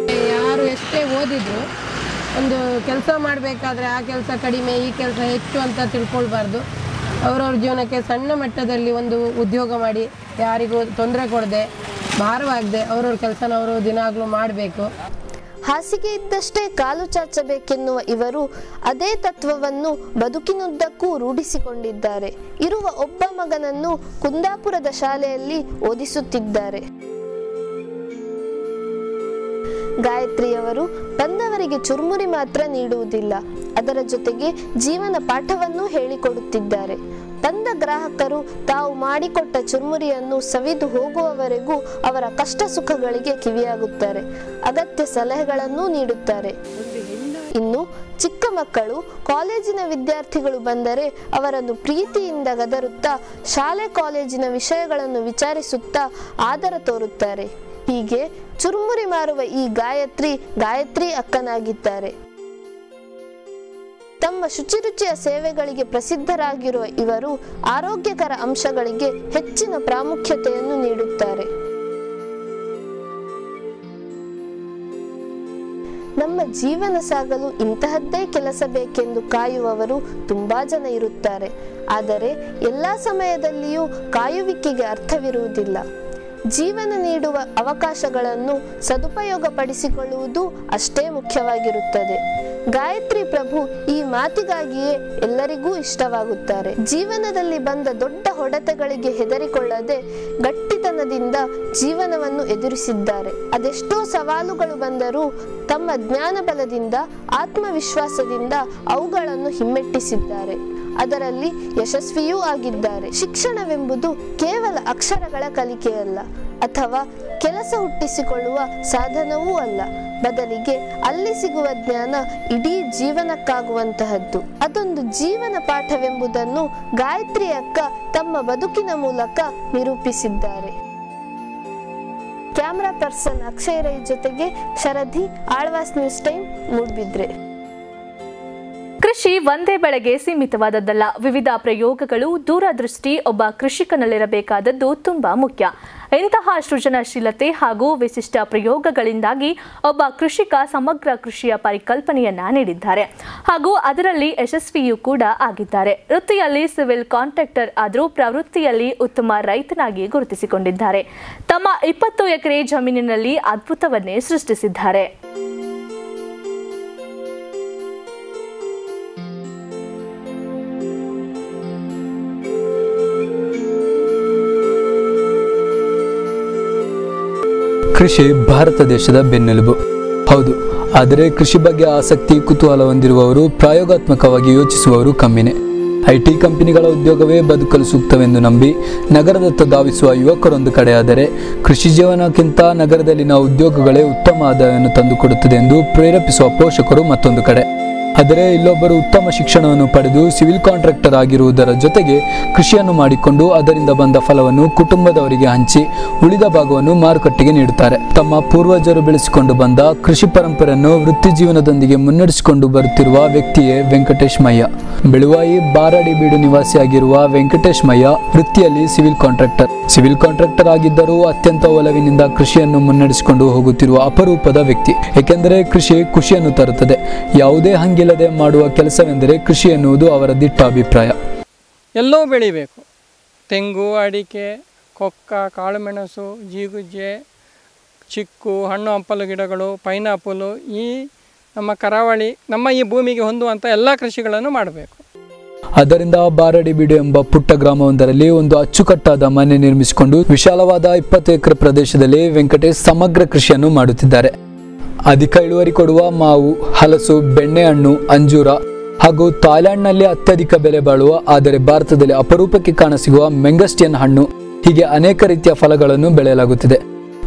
ಯಾರು ಎಷ್ಟೇ ಓದಿದ್ರು ಒಂದು ಕೆಲಸ ಮಾಡಬೇಕಾದ್ರೆ ಆ ಕೆಲಸ ಕಡಿಮೆ, ಈ ಕೆಲಸ ಹೆಚ್ಚು ಅಂತ ತಿಳ್ಕೊಳ್ಬಾರ್ದು. ಅವರವ್ರ ಜೀವನಕ್ಕೆ ಸಣ್ಣ ಮಟ್ಟದಲ್ಲಿ ಒಂದು ಉದ್ಯೋಗ ಮಾಡಿ, ಯಾರಿಗೂ ತೊಂದರೆ ಕೊಡದೆ, ಭಾರವಾಗದೆ ಅವರವ್ರ ಕೆಲಸನ ಅವರು ದಿನಾಗಲೂ ಮಾಡಬೇಕು. ಹಾಸಿಗೆ ಇದ್ದಷ್ಟೇ ಕಾಲು ಚಾಚಬೇಕೆನ್ನುವ ಇವರು ಅದೇ ತತ್ವವನ್ನು ಬದುಕಿನುದ್ದಕ್ಕೂ ರೂಢಿಸಿಕೊಂಡಿದ್ದಾರೆ. ಇರುವ ಒಬ್ಬ ಮಗನನ್ನು ಕುಂದಾಪುರದ ಶಾಲೆಯಲ್ಲಿ ಓದಿಸುತ್ತಿದ್ದಾರೆ. ಗಾಯತ್ರಿಯವರು ಬಂದವರಿಗೆ ಚುರುಮುರಿ ಮಾತ್ರ ನೀಡುವುದಿಲ್ಲ, ಅದರ ಜೊತೆಗೆ ಜೀವನ ಪಾಠವನ್ನು ಹೇಳಿಕೊಡುತ್ತಿದ್ದಾರೆ. ಬಂದ ಗ್ರಾಹಕರು ತಾವು ಮಾಡಿಕೊಟ್ಟ ಚುರುಮುರಿಯನ್ನು ಸವಿದು ಹೋಗುವವರೆಗೂ ಅವರ ಕಷ್ಟ ಸುಖಗಳಿಗೆ ಕಿವಿಯಾಗುತ್ತಾರೆ, ಅಗತ್ಯ ಸಲಹೆಗಳನ್ನು ನೀಡುತ್ತಾರೆ. ಇನ್ನು ಚಿಕ್ಕ ಮಕ್ಕಳು, ಕಾಲೇಜಿನ ವಿದ್ಯಾರ್ಥಿಗಳು ಬಂದರೆ ಅವರನ್ನು ಪ್ರೀತಿಯಿಂದ ಗದರುತ್ತಾ ಶಾಲೆ ಕಾಲೇಜಿನ ವಿಷಯಗಳನ್ನು ವಿಚಾರಿಸುತ್ತಾ ಆದರ ತೋರುತ್ತಾರೆ. ಹೀಗೆ ಚುರುಮುರಿ ಮಾರುವ ಈ ಗಾಯತ್ರಿ ಅಕ್ಕನಾಗಿದ್ದಾರೆ. ತಮ್ಮ ಶುಚಿರುಚಿಯ ಸೇವೆಗಳಿಗೆ ಪ್ರಸಿದ್ಧರಾಗಿರುವ ಇವರು ಆರೋಗ್ಯಕರ ಅಂಶಗಳಿಗೆ ಹೆಚ್ಚಿನ ಪ್ರಾಮುಖ್ಯತೆಯನ್ನು ನೀಡುತ್ತಾರೆ. ನಮ್ಮ ಜೀವನ ಸಾಗಲು ಇಂತಹದ್ದೇ ಕೆಲಸ ಬೇಕೆಂದು ಕಾಯುವವರು ತುಂಬಾ ಜನ ಇರುತ್ತಾರೆ. ಆದರೆ ಎಲ್ಲಾ ಸಮಯದಲ್ಲಿಯೂ ಕಾಯುವಿಕೆಗೆ ಅರ್ಥವಿರುವುದಿಲ್ಲ. ಜೀವನ ನೀಡುವ ಅವಕಾಶಗಳನ್ನು ಸದುಪಯೋಗಪಡಿಸಿಕೊಳ್ಳುವುದು ಅಷ್ಟೇ ಮುಖ್ಯವಾಗಿರುತ್ತದೆ. ಗಾಯತ್ರಿ ಪ್ರಭು ಈ ಮಾತಿಗಾಗಿಯೇ ಎಲ್ಲರಿಗೂ ಇಷ್ಟವಾಗುತ್ತಾರೆ. ಜೀವನದಲ್ಲಿ ಬಂದ ದೊಡ್ಡ ಹೊಡೆತಗಳಿಗೆ ಹೆದರಿಕೊಳ್ಳದೆ ಗಟ್ಟಿತನದಿಂದ ಜೀವನವನ್ನು ಎದುರಿಸಿದ್ದಾರೆ. ಅದೆಷ್ಟೋ ಸವಾಲುಗಳು ಬಂದರೂ ತಮ್ಮ ಜ್ಞಾನ ಬಲದಿಂದ, ಆತ್ಮವಿಶ್ವಾಸದಿಂದ ಅವುಗಳನ್ನು ಹಿಮ್ಮೆಟ್ಟಿಸಿದ್ದಾರೆ. ಅದರಲ್ಲಿ ಯಶಸ್ವಿಯೂ ಆಗಿದ್ದಾರೆ. ಶಿಕ್ಷಣವೆಂಬುದು ಕೇವಲ ಅಕ್ಷರಗಳ ಕಲಿಕೆಯಲ್ಲ, ಅಥವಾ ಕೆಲಸ ಹುಟ್ಟಿಸಿಕೊಳ್ಳುವ ಸಾಧನವೂ ಅಲ್ಲ. ಬದಲಿಗೆ ಅಲ್ಲಿ ಸಿಗುವ ಜ್ಞಾನ ಇಡೀ ಜೀವನಕ್ಕಾಗುವಂತಹದ್ದು. ಅದೊಂದು ಜೀವನ ಪಾಠವೆಂಬುದನ್ನು ಗಾಯತ್ರಿ ಅಕ್ಕ ತಮ್ಮ ಬದುಕಿನ ಮೂಲಕ ನಿರೂಪಿಸಿದ್ದಾರೆ. ಕ್ಯಾಮರಾ ಪರ್ಸನ್ ಅಕ್ಷಯ್ ರೈ ಜೊತೆಗೆ ಶರಧಿ, ಆಳ್ವಾಸ್ ನ್ಯೂಸ್ ಟೈಮ್, ಮೂಡ್ಬಿದ್ರೆ. ಕೃಷಿ ಒಂದೇ ಬೆಳೆಗೆ ಸೀಮಿತವಾದದ್ದಲ್ಲ. ವಿವಿಧ ಪ್ರಯೋಗಗಳು, ದೂರದೃಷ್ಟಿ ಒಬ್ಬ ಕೃಷಿಕನಲ್ಲಿರಬೇಕಾದದ್ದು ತುಂಬಾ ಮುಖ್ಯ. ಇಂತಹ ಸೃಜನಶೀಲತೆ ಹಾಗೂ ವಿಶಿಷ್ಟ ಪ್ರಯೋಗಗಳಿಂದಾಗಿ ಒಬ್ಬ ಕೃಷಿಕ ಸಮಗ್ರ ಕೃಷಿಯ ಪರಿಕಲ್ಪನೆಯನ್ನ ನೀಡಿದ್ದಾರೆ ಹಾಗೂ ಅದರಲ್ಲಿ ಯಶಸ್ವಿಯೂ ಕೂಡ ಆಗಿದ್ದಾರೆ. ವೃತ್ತಿಯಲ್ಲಿ ಸಿವಿಲ್ ಕಾಂಟ್ರಾಕ್ಟರ್ ಆದರೂ ಪ್ರವೃತ್ತಿಯಲ್ಲಿ ಉತ್ತಮ ರೈತನಾಗಿ ಗುರುತಿಸಿಕೊಂಡಿದ್ದಾರೆ. ತಮ್ಮ 20 ಎಕರೆ ಜಮೀನಿನಲ್ಲಿ ಅದ್ಭುತವನ್ನೇ ಸೃಷ್ಟಿಸಿದ್ದಾರೆ. ಕೃಷಿ ಭಾರತ ದೇಶದ ಬೆನ್ನೆಲುಬು. ಹೌದು, ಆದರೆ ಕೃಷಿ ಬಗ್ಗೆ ಆಸಕ್ತಿ, ಕುತೂಹಲ ಹೊಂದಿರುವವರು, ಪ್ರಾಯೋಗಾತ್ಮಕವಾಗಿ ಯೋಚಿಸುವವರು ಕಮ್ಮಿನೇ. IT ಕಂಪನಿಗಳ ಉದ್ಯೋಗವೇ ಬದುಕಲು ಸೂಕ್ತವೆಂದು ನಂಬಿ ನಗರದತ್ತ ಧಾವಿಸುವ ಯುವಕರೊಂದು ಕಡೆಯಾದರೆ, ಕೃಷಿ ಜೀವನಕ್ಕಿಂತ ನಗರದಲ್ಲಿನ ಉದ್ಯೋಗಗಳೇ ಉತ್ತಮ ಆದಾಯವನ್ನು ತಂದುಕೊಡುತ್ತದೆ ಎಂದು ಪ್ರೇರೇಪಿಸುವ ಪೋಷಕರು ಮತ್ತೊಂದು ಕಡೆ. ಆದರೆ ಇಲ್ಲೊಬ್ಬರು ಉತ್ತಮ ಶಿಕ್ಷಣವನ್ನು ಪಡೆದು ಸಿವಿಲ್ ಕಾಂಟ್ರಾಕ್ಟರ್ ಆಗಿರುವುದರ ಜೊತೆಗೆ ಕೃಷಿಯನ್ನು ಮಾಡಿಕೊಂಡು ಅದರಿಂದ ಬಂದ ಫಲವನ್ನು ಕುಟುಂಬದವರಿಗೆ ಹಂಚಿ ಉಳಿದ ಭಾಗವನ್ನು ಮಾರುಕಟ್ಟೆಗೆ ನೀಡುತ್ತಾರೆ. ತಮ್ಮ ಪೂರ್ವಜರು ಬೆಳೆಸಿಕೊಂಡು ಬಂದ ಕೃಷಿ ಪರಂಪರೆಯನ್ನು ವೃತ್ತಿ ಜೀವನದೊಂದಿಗೆ ಮುನ್ನಡೆಸಿಕೊಂಡು ಬರುತ್ತಿರುವ ವ್ಯಕ್ತಿಯೇ ವೆಂಕಟೇಶ್ ಮಯ್ಯ. ಬೆಳುವಾಯಿ ಬಾರಾಡಿ ಬೀಡು ನಿವಾಸಿಯಾಗಿರುವ ವೆಂಕಟೇಶ್ ಮಯ್ಯ ವೃತ್ತಿಯಲ್ಲಿ ಸಿವಿಲ್ ಕಾಂಟ್ರಾಕ್ಟರ್ ಆಗಿದ್ದರೂ ಅತ್ಯಂತ ಒಲವಿನಿಂದ ಕೃಷಿಯನ್ನು ಮುನ್ನಡೆಸಿಕೊಂಡು ಹೋಗುತ್ತಿರುವ ಅಪರೂಪದ ವ್ಯಕ್ತಿ. ಏಕೆಂದರೆ ಕೃಷಿ ಖುಷಿಯನ್ನು ತರುತ್ತದೆ. ಯಾವುದೇ ಹಂಗಿಲ್ಲ ಇಲ್ಲದೆ ಮಾಡುವ ಕೆಲಸವೆಂದರೆ ಕೃಷಿ ಎನ್ನುವುದು ಅವರ ದಿಟ್ಟ ಅಭಿಪ್ರಾಯ. ಎಲ್ಲವೂ ಬೆಳಿಬೇಕು. ತೆಂಗು, ಅಡಿಕೆ, ಕೊಕ್ಕ, ಕಾಳುಮೆಣಸು, ಜೀಗುಜ್ಜೆ, ಚಿಕ್ಕು, ಹಣ್ಣು ಹಂಪಲು ಗಿಡಗಳು, ಪೈನಾಪಲು, ಈ ನಮ್ಮ ಕರಾವಳಿ, ನಮ್ಮ ಈ ಭೂಮಿಗೆ ಹೊಂದುವಂಥ ಎಲ್ಲ ಕೃಷಿಗಳನ್ನು ಮಾಡಬೇಕು. ಅದರಿಂದ ಬಾರಡಿಬೀಡು ಎಂಬ ಪುಟ್ಟ ಗ್ರಾಮವೊಂದರಲ್ಲಿ ಒಂದು ಅಚ್ಚುಕಟ್ಟಾದ ಮನೆ ನಿರ್ಮಿಸಿಕೊಂಡು ವಿಶಾಲವಾದ 20 ಎಕರೆ ಪ್ರದೇಶದಲ್ಲಿ ವೆಂಕಟೇಶ್ ಸಮಗ್ರ ಕೃಷಿಯನ್ನು ಮಾಡುತ್ತಿದ್ದಾರೆ. ಅಧಿಕ ಇಳುವರಿ ಕೊಡುವ ಮಾವು, ಹಲಸು, ಬೆಣ್ಣೆಹಣ್ಣು, ಅಂಜೂರ ಹಾಗೂ ಥಾಯ್ಲೆಂಡ್ನಲ್ಲಿ ಅತ್ಯಧಿಕ ಬೆಲೆ ಬಾಳುವ ಆದರೆ ಭಾರತದಲ್ಲಿ ಅಪರೂಪಕ್ಕೆ ಕಾಣಸಿಗುವ ಮೆಂಗಸ್ಟಿಯನ್ ಹಣ್ಣು, ಹೀಗೆ ಅನೇಕ ರೀತಿಯ ಫಲಗಳನ್ನು ಬೆಳೆಯಲಾಗುತ್ತಿದೆ.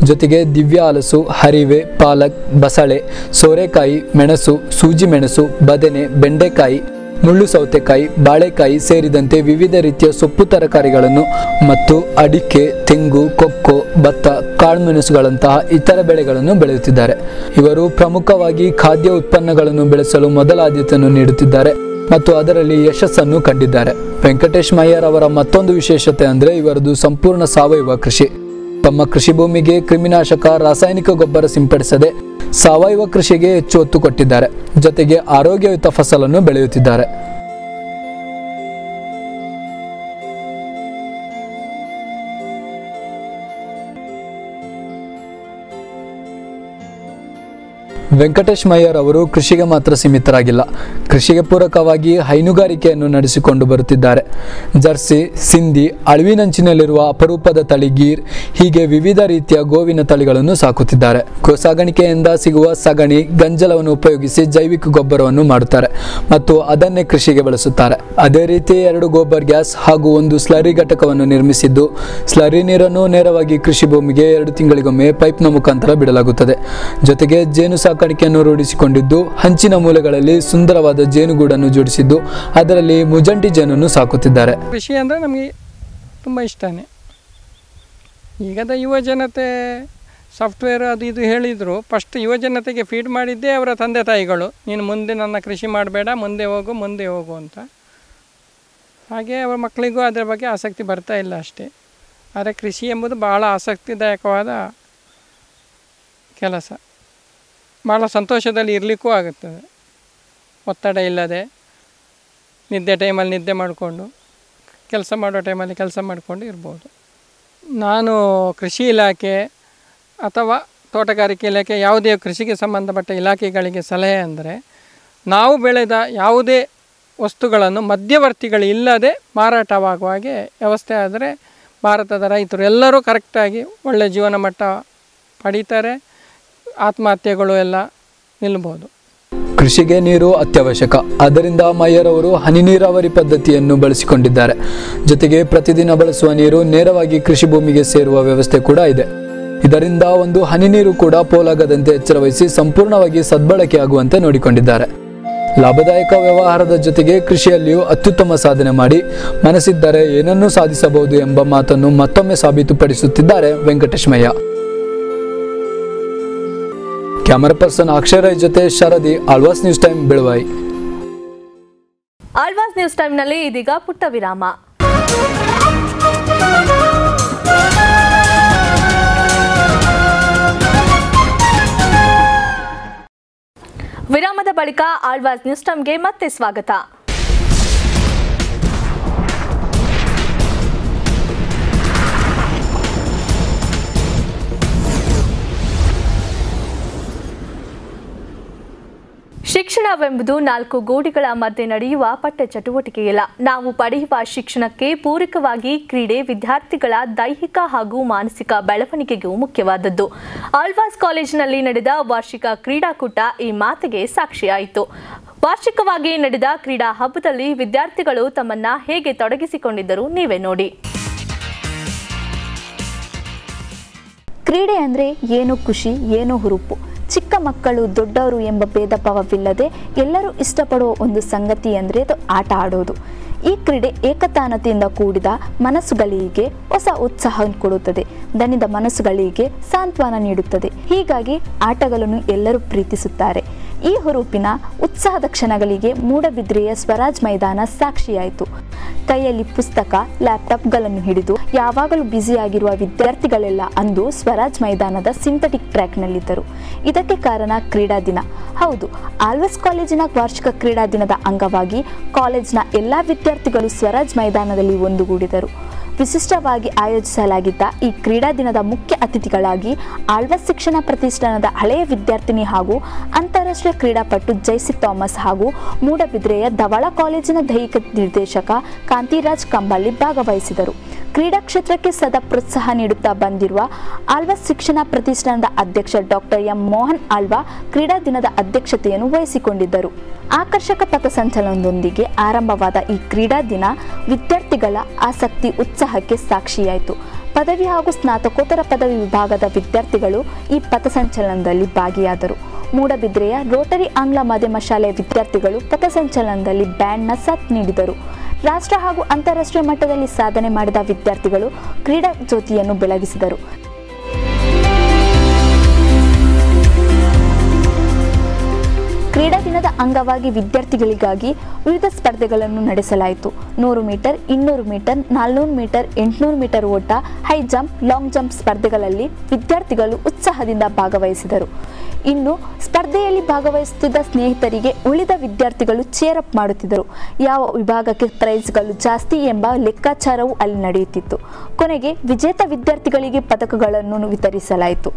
ಜೊತೆಗೆ ದಿವ್ಯ ಹಲಸು, ಹರಿವೆ, ಪಾಲಕ್, ಬಸಳೆ, ಸೋರೆಕಾಯಿ, ಮೆಣಸು, ಸೂಜಿ ಮೆಣಸು, ಬದನೆ, ಬೆಂಡೆಕಾಯಿ, ಮುಳ್ಳು ಸೌತೆಕಾಯಿ, ಬಾಳೆಕಾಯಿ ಸೇರಿದಂತೆ ವಿವಿಧ ರೀತಿಯ ಸೊಪ್ಪು ತರಕಾರಿಗಳನ್ನು ಮತ್ತು ಅಡಿಕೆ, ತೆಂಗು, ಕೊಕ್ಕೋ, ಭತ್ತ, ಕಾಳುಮೆಣಸುಗಳಂತಹ ಇತರ ಬೆಳೆಗಳನ್ನು ಬೆಳೆಯುತ್ತಿದ್ದಾರೆ. ಇವರು ಪ್ರಮುಖವಾಗಿ ಖಾದ್ಯ ಉತ್ಪನ್ನಗಳನ್ನು ಬೆಳೆಸಲು ಮೊದಲ ಆದ್ಯತೆಯನ್ನು ನೀಡುತ್ತಿದ್ದಾರೆ ಮತ್ತು ಅದರಲ್ಲಿ ಯಶಸ್ಸನ್ನು ಕಂಡಿದ್ದಾರೆ. ವೆಂಕಟೇಶ್ ಮಯ್ಯರ್ ಅವರ ಮತ್ತೊಂದು ವಿಶೇಷತೆ ಅಂದರೆ ಇವರದು ಸಂಪೂರ್ಣ ಸಾವಯವ ಕೃಷಿ. ತಮ್ಮ ಕೃಷಿ ಭೂಮಿಗೆ ಕ್ರಿಮಿನಾಶಕ, ರಾಸಾಯನಿಕ ಗೊಬ್ಬರ ಸಿಂಪಡಿಸದೆ ಸಾವಯವ ಕೃಷಿಗೆ ಹೆಚ್ಚು ಒತ್ತು ಕೊಟ್ಟಿದ್ದಾರೆ. ಜೊತೆಗೆ ಆರೋಗ್ಯಯುತ ಫಸಲನ್ನು ಬೆಳೆಯುತ್ತಿದ್ದಾರೆ. ವೆಂಕಟೇಶ್ ಮಯ್ಯರ್ ಅವರು ಕೃಷಿಗೆ ಮಾತ್ರ ಸೀಮಿತರಾಗಿಲ್ಲ. ಕೃಷಿಗೆ ಪೂರಕವಾಗಿ ಹೈನುಗಾರಿಕೆಯನ್ನು ನಡೆಸಿಕೊಂಡು ಬರುತ್ತಿದ್ದಾರೆ. ಜರ್ಸಿ, ಸಿಂಧಿ, ಅಳಿವಿನಂಚಿನಲ್ಲಿರುವ ಅಪರೂಪದ ತಳಿ ಗೀರ್, ಹೀಗೆ ವಿವಿಧ ರೀತಿಯ ಗೋವಿನ ತಳಿಗಳನ್ನು ಸಾಕುತ್ತಿದ್ದಾರೆ. ಗೋಸಾಗಾಣಿಕೆಯಿಂದ ಸಿಗುವ ಸಗಣಿ, ಗಂಜಲವನ್ನು ಉಪಯೋಗಿಸಿ ಜೈವಿಕ ಗೊಬ್ಬರವನ್ನು ಮಾಡುತ್ತಾರೆ ಮತ್ತು ಅದನ್ನೇ ಕೃಷಿಗೆ ಬಳಸುತ್ತಾರೆ. ಅದೇ ರೀತಿ 2 ಗೋಬರ್ ಗ್ಯಾಸ್ ಹಾಗೂ 1 ಸ್ಲರಿ ಘಟಕವನ್ನು ನಿರ್ಮಿಸಿದ್ದು, ಸ್ಲರಿ ನೀರನ್ನು ನೇರವಾಗಿ ಕೃಷಿ ಭೂಮಿಗೆ 2 ತಿಂಗಳಿಗೊಮ್ಮೆ ಪೈಪ್ನ ಮುಖಾಂತರ ಬಿಡಲಾಗುತ್ತದೆ. ಜೊತೆಗೆ ಜೇನು ಸಾಕಾಣಿಕೆಯನ್ನು ರೂಢಿಸಿಕೊಂಡಿದ್ದು, ಹಂಚಿನ ಮೂಲೆಗಳಲ್ಲಿ ಸುಂದರವಾದ ಜೇನುಗೂಡನ್ನು ಜೋಡಿಸಿದ್ದು ಅದರಲ್ಲಿ ಮುಜಂಟಿ ಜೇನನ್ನು ಸಾಕುತ್ತಿದ್ದಾರೆ. ಕೃಷಿ ಅಂದರೆ ನಮಗೆ ತುಂಬ ಇಷ್ಟನೇ. ಈಗದ ಯುವ ಜನತೆ ಸಾಫ್ಟ್ವೇರ್ ಅದು ಇದು ಹೇಳಿದರು. ಫಸ್ಟ್ ಯುವ ಜನತೆಗೆ ಫೀಡ್ ಮಾಡಿದ್ದೇ ಅವರ ತಂದೆ ತಾಯಿಗಳು, ನೀನು ಮುಂದೆ ನನ್ನ ಕೃಷಿ ಮಾಡಬೇಡ, ಮುಂದೆ ಹೋಗು ಅಂತ. ಹಾಗೆ ಅವರ ಮಕ್ಕಳಿಗೂ ಅದರ ಬಗ್ಗೆ ಆಸಕ್ತಿ ಬರ್ತಾ ಇಲ್ಲ ಅಷ್ಟೇ. ಆದರೆ ಕೃಷಿ ಎಂಬುದು ಭಾಳ ಆಸಕ್ತಿದಾಯಕವಾದ ಕೆಲಸ. ಭಾಳ ಸಂತೋಷದಲ್ಲಿ ಇರಲಿಕ್ಕೂ ಆಗುತ್ತದೆ. ಒತ್ತಡ ಇಲ್ಲದೆ ನಿದ್ದೆ ಟೈಮಲ್ಲಿ ನಿದ್ದೆ ಮಾಡಿಕೊಂಡು, ಕೆಲಸ ಮಾಡೋ ಟೈಮಲ್ಲಿ ಕೆಲಸ ಮಾಡಿಕೊಂಡು ಇರ್ಬೋದು. ನಾನು ಕೃಷಿ ಇಲಾಖೆ ಅಥವಾ ತೋಟಗಾರಿಕೆ ಇಲಾಖೆ ಯಾವುದೇ ಕೃಷಿಗೆ ಸಂಬಂಧಪಟ್ಟ ಇಲಾಖೆಗಳಿಗೆ ಸಲಹೆ ಅಂದರೆ, ನಾವು ಬೆಳೆದ ಯಾವುದೇ ವಸ್ತುಗಳನ್ನು ಮಧ್ಯವರ್ತಿಗಳು ಇಲ್ಲದೆ ಮಾರಾಟವಾಗುವ ಹಾಗೆ ವ್ಯವಸ್ಥೆ ಆದರೆ ಭಾರತದ ರೈತರು ಎಲ್ಲರೂ ಕರೆಕ್ಟಾಗಿ ಒಳ್ಳೆಯ ಜೀವನ ಮಟ್ಟ ಪಡೀತಾರೆ. ಆತ್ಮಹತ್ಯೆಗಳು ಎಲ್ಲ ನಿಲ್ಲಬಹುದು. ಕೃಷಿಗೆ ನೀರು ಅತ್ಯವಶ್ಯಕ. ಆದ್ದರಿಂದ ಮಯ್ಯರ್ ಅವರು ಹನಿ ನೀರಾವರಿ ಪದ್ಧತಿಯನ್ನು ಬಳಸಿಕೊಂಡಿದ್ದಾರೆ. ಜೊತೆಗೆ ಪ್ರತಿದಿನ ಬಳಸುವ ನೀರು ನೇರವಾಗಿ ಕೃಷಿ ಭೂಮಿಗೆ ಸೇರುವ ವ್ಯವಸ್ಥೆ ಕೂಡ ಇದೆ. ಇದರಿಂದ ಒಂದು ಹನಿ ನೀರು ಕೂಡ ಪೋಲಾಗದಂತೆ ಎಚ್ಚರವಹಿಸಿ ಸಂಪೂರ್ಣವಾಗಿ ಸದ್ಬಳಕೆಯಾಗುವಂತೆ ನೋಡಿಕೊಂಡಿದ್ದಾರೆ. ಲಾಭದಾಯಕ ವ್ಯವಹಾರದ ಜೊತೆಗೆ ಕೃಷಿಯಲ್ಲಿಯೂ ಅತ್ಯುತ್ತಮ ಸಾಧನೆ ಮಾಡಿ ಮನಸ್ಸಿದ್ದರೆ ಏನನ್ನೂ ಸಾಧಿಸಬಹುದು ಎಂಬ ಮಾತನ್ನು ಮತ್ತೊಮ್ಮೆ ಸಾಬೀತುಪಡಿಸುತ್ತಿದ್ದಾರೆ ವೆಂಕಟೇಶ್ ಮಯ್ಯ. ಕ್ಯಾಮರಾ ಪರ್ಸನ್ ಅಕ್ಷಯ್ ರೈ ಜೊತೆ Sharadi, Alva's news time, Belvai. Alva's news ಟೈಮ್ನಲ್ಲಿ ಇದೀಗ ಪುಟ್ಟ ವಿರಾಮ. ವಿರಾಮದ ಬಳಿಕ ಆಳ್ವಾಸ್ ನ್ಯೂಸ್ ಟೈಮ್ಗೆ ಮತ್ತೆ ಸ್ವಾಗತ. ಶಿಕ್ಷಣವೆಂಬುದು 4 ಗೋಡೆಗಳ ಮಧ್ಯೆ ನಡೆಯುವ ಪಠ್ಯ ಚಟುವಟಿಕೆಯಿಲ್ಲ. ನಾವು ಪಡೆಯುವ ಶಿಕ್ಷಣಕ್ಕೆ ಪೂರಕವಾಗಿ ಕ್ರೀಡೆ ವಿದ್ಯಾರ್ಥಿಗಳ ದೈಹಿಕ ಹಾಗೂ ಮಾನಸಿಕ ಬೆಳವಣಿಗೆಗೂ ಮುಖ್ಯವಾದದ್ದು. ಆಳ್ವಾಸ್ ಕಾಲೇಜಿನಲ್ಲಿ ನಡೆದ ವಾರ್ಷಿಕ ಕ್ರೀಡಾಕೂಟ ಈ ಮಾತಿಗೆ ಸಾಕ್ಷಿಯಾಯಿತು. ವಾರ್ಷಿಕವಾಗಿ ನಡೆದ ಕ್ರೀಡಾ ಹಬ್ಬದಲ್ಲಿ ವಿದ್ಯಾರ್ಥಿಗಳು ತಮ್ಮನ್ನ ಹೇಗೆ ತೊಡಗಿಸಿಕೊಂಡಿದ್ದರು ನೀವೇ ನೋಡಿ. ಕ್ರೀಡೆ ಅಂದರೆ ಏನೋ ಖುಷಿ, ಏನೋ ಹುರುಪು. ಚಿಕ್ಕ ಮಕ್ಕಳು ದೊಡ್ಡವರು ಎಂಬ ಭೇದ ಭಾವವಿಲ್ಲದೆ ಎಲ್ಲರೂ ಇಷ್ಟಪಡುವ ಒಂದು ಸಂಗತಿ ಅಂದರೆ ಅದು ಆಟ ಆಡೋದು. ಈ ಕ್ರೀಡೆ ಏಕತಾನತೆಯಿಂದ ಕೂಡಿದ ಮನಸ್ಸುಗಳಿಗೆ ಹೊಸ ಉತ್ಸಾಹ ಕೊಡುತ್ತದೆ, ದಣಿದ ಮನಸ್ಸುಗಳಿಗೆ ಸಾಂತ್ವನ ನೀಡುತ್ತದೆ. ಹೀಗಾಗಿ ಆಟಗಳನ್ನು ಎಲ್ಲರೂ ಪ್ರೀತಿಸುತ್ತಾರೆ. ಈ ಹುರುಪಿನ ಉತ್ಸಾಹದ ಕ್ಷಣಗಳಿಗೆ ಮೂಡಬಿದ್ರೆಯ ಸ್ವರಾಜ್ ಮೈದಾನ ಸಾಕ್ಷಿಯಾಯಿತು. ಕೈಯಲ್ಲಿ ಪುಸ್ತಕ, ಲ್ಯಾಪ್ಟಾಪ್ಗಳನ್ನು ಹಿಡಿದು ಯಾವಾಗಲೂ ಬ್ಯುಸಿಯಾಗಿರುವ ವಿದ್ಯಾರ್ಥಿಗಳೆಲ್ಲ ಅಂದು ಸ್ವರಾಜ್ ಮೈದಾನದ ಸಿಂಥೆಟಿಕ್ ಟ್ರ್ಯಾಕ್ನಲ್ಲಿದ್ದರು. ಇದಕ್ಕೆ ಕಾರಣ ಕ್ರೀಡಾ ದಿನ. ಹೌದು, ಆಳ್ವಾಸ್ ಕಾಲೇಜಿನ ವಾರ್ಷಿಕ ಕ್ರೀಡಾ ದಿನದ ಅಂಗವಾಗಿ ಕಾಲೇಜಿನ ಎಲ್ಲ ವಿದ್ಯಾರ್ಥಿಗಳು ಸ್ವರಾಜ್ ಮೈದಾನದಲ್ಲಿ ಒಂದುಗೂಡಿದರು. ವಿಶಿಷ್ಟವಾಗಿ ಆಯೋಜಿಸಲಾಗಿದ್ದ ಈ ಕ್ರೀಡಾ ದಿನದ ಮುಖ್ಯ ಅತಿಥಿಗಳಾಗಿ ಆಳ್ವಾಸ್ ಶಿಕ್ಷಣ ಪ್ರತಿಷ್ಠಾನದ ಹಳೆಯ ವಿದ್ಯಾರ್ಥಿನಿ ಹಾಗೂ ಅಂತಾರಾಷ್ಟ್ರೀಯ ಕ್ರೀಡಾಪಟು ಜೈಸಿ ಥಾಮಸ್ ಹಾಗೂ ಮೂಡಬಿದ್ರೆಯ ಧವಳ ಕಾಲೇಜಿನ ದೈಹಿಕ ನಿರ್ದೇಶಕ ಕಾಂತಿರಾಜ್ ಕಂಬಲ್ಲಿ ಭಾಗವಹಿಸಿದರು. ಕ್ರೀಡಾ ಕ್ಷೇತ್ರಕ್ಕೆ ಸದಾ ಪ್ರೋತ್ಸಾಹ ನೀಡುತ್ತಾ ಬಂದಿರುವ ಆಳ್ವಾಸ್ ಶಿಕ್ಷಣ ಪ್ರತಿಷ್ಠಾನದ ಅಧ್ಯಕ್ಷ ಡಾಕ್ಟರ್ ಎಂ ಮೋಹನ್ ಆಳ್ವಾ ಕ್ರೀಡಾ ದಿನದ ಅಧ್ಯಕ್ಷತೆಯನ್ನು ವಹಿಸಿಕೊಂಡಿದ್ದರು. ಆಕರ್ಷಕ ಪಥಸಂಚಲನದೊಂದಿಗೆ ಆರಂಭವಾದ ಈ ಕ್ರೀಡಾ ದಿನ ವಿದ್ಯಾರ್ಥಿಗಳ ಆಸಕ್ತಿ ಉತ್ಸಾಹಕ್ಕೆ ಸಾಕ್ಷಿಯಾಯಿತು. ಪದವಿ ಹಾಗೂ ಸ್ನಾತಕೋತ್ತರ ಪದವಿ ವಿಭಾಗದ ವಿದ್ಯಾರ್ಥಿಗಳು ಈ ಪಥಸಂಚಲನದಲ್ಲಿ ಭಾಗಿಯಾದರು. ಮೂಡಬಿದ್ರೆಯ ರೋಟರಿ ಆಂಗ್ಲ ಮಾಧ್ಯಮ ಶಾಲೆಯ ವಿದ್ಯಾರ್ಥಿಗಳು ಪಥಸಂಚಲನದಲ್ಲಿ ಬ್ಯಾಂಡ್ನ ಸಾಥ್ ನೀಡಿದರು. ರಾಷ್ಟ್ರ ಹಾಗೂ ಅಂತಾರಾಷ್ಟ್ರೀಯ ಮಟ್ಟದಲ್ಲಿ ಸಾಧನೆ ಮಾಡಿದ ವಿದ್ಯಾರ್ಥಿಗಳು ಕ್ರೀಡಾ ಜ್ಯೋತಿಯನ್ನು ಬೆಳಗಿಸಿದರು. ಕ್ರೀಡಾ ದಿನದ ಅಂಗವಾಗಿ ವಿದ್ಯಾರ್ಥಿಗಳಿಗಾಗಿ ವಿವಿಧ ಸ್ಪರ್ಧೆಗಳನ್ನು ನಡೆಸಲಾಯಿತು. 100 ಮೀಟರ್, 200 ಮೀಟರ್, 400 ಮೀಟರ್, 800 ಮೀಟರ್ ಓಟ, ಹೈ ಜಂಪ್, ಲಾಂಗ್ ಜಂಪ್ ಸ್ಪರ್ಧೆಗಳಲ್ಲಿ ವಿದ್ಯಾರ್ಥಿಗಳು ಉತ್ಸಾಹದಿಂದ ಭಾಗವಹಿಸಿದರು. ಇನ್ನು ಸ್ಪರ್ಧೆಯಲ್ಲಿ ಭಾಗವಹಿಸುತ್ತಿದ್ದ ಸ್ನೇಹಿತರಿಗೆ ಉಳಿದ ವಿದ್ಯಾರ್ಥಿಗಳು ಚೇರ್ ಅಪ್ ಮಾಡುತ್ತಿದ್ದರು. ಯಾವ ವಿಭಾಗಕ್ಕೆ ಪ್ರೈಸ್ಗಳು ಜಾಸ್ತಿ ಎಂಬ ಲೆಕ್ಕಾಚಾರವೂ ಅಲ್ಲಿ ನಡೆಯುತ್ತಿತ್ತು. ಕೊನೆಗೆ ವಿಜೇತ ವಿದ್ಯಾರ್ಥಿಗಳಿಗೆ ಪದಕಗಳನ್ನು ವಿತರಿಸಲಾಯಿತು.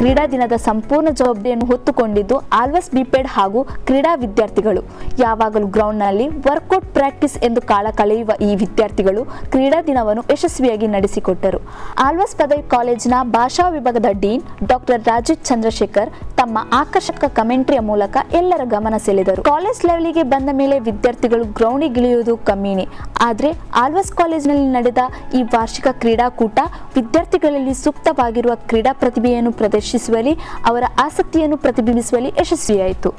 ಕ್ರೀಡಾ ದಿನದ ಸಂಪೂರ್ಣ ಜವಾಬ್ದಾರಿಯನ್ನು ಹೊತ್ತುಕೊಂಡಿದ್ದು ಆಳ್ವಾಸ್ ಬಿಪೆಡ್ ಹಾಗೂ ಕ್ರೀಡಾ ವಿದ್ಯಾರ್ಥಿಗಳು. ಯಾವಾಗಲೂ ಗ್ರೌಂಡ್ನಲ್ಲಿ ವರ್ಕೌಟ್ ಪ್ರಾಕ್ಟೀಸ್ ಎಂದು ಕಾಲ ಕಳೆಯುವ ಈ ವಿದ್ಯಾರ್ಥಿಗಳು ಕ್ರೀಡಾ ದಿನವನ್ನು ಯಶಸ್ವಿಯಾಗಿ ನಡೆಸಿಕೊಟ್ಟರು. ಆಳ್ವಾಸ್ ಪದವಿ ಕಾಲೇಜಿನ ಭಾಷಾ ವಿಭಾಗದ ಡೀನ್ ಡಾಕ್ಟರ್ ರಾಜೀವ್ ಚಂದ್ರಶೇಖರ್ ತಮ್ಮ ಆಕರ್ಷಕ ಕಮೆಂಟ್ರಿಯ ಮೂಲಕ ಎಲ್ಲರ ಗಮನ ಸೆಳೆದರು. ಕಾಲೇಜ್ ಲೆವೆಲ್ಗೆ ಬಂದ ಮೇಲೆ ವಿದ್ಯಾರ್ಥಿಗಳು ಗ್ರೌಂಡಿಗಿಳಿಯುವುದು ಕಮ್ಮಿನೇ. ಆದರೆ ಆಳ್ವಾಸ್ ಕಾಲೇಜಿನಲ್ಲಿ ನಡೆದ ಈ ವಾರ್ಷಿಕ ಕ್ರೀಡಾಕೂಟ ವಿದ್ಯಾರ್ಥಿಗಳಲ್ಲಿ ಸೂಕ್ತವಾಗಿರುವ ಕ್ರೀಡಾ ಪ್ರತಿಭೆಯನ್ನು ಪ್ರದರ್ಶಿಸುವಲ್ಲಿ, ಅವರ ಆಸಕ್ತಿಯನ್ನು ಪ್ರತಿಬಿಂಬಿಸುವಲ್ಲಿ ಯಶಸ್ವಿಯಾಯಿತು.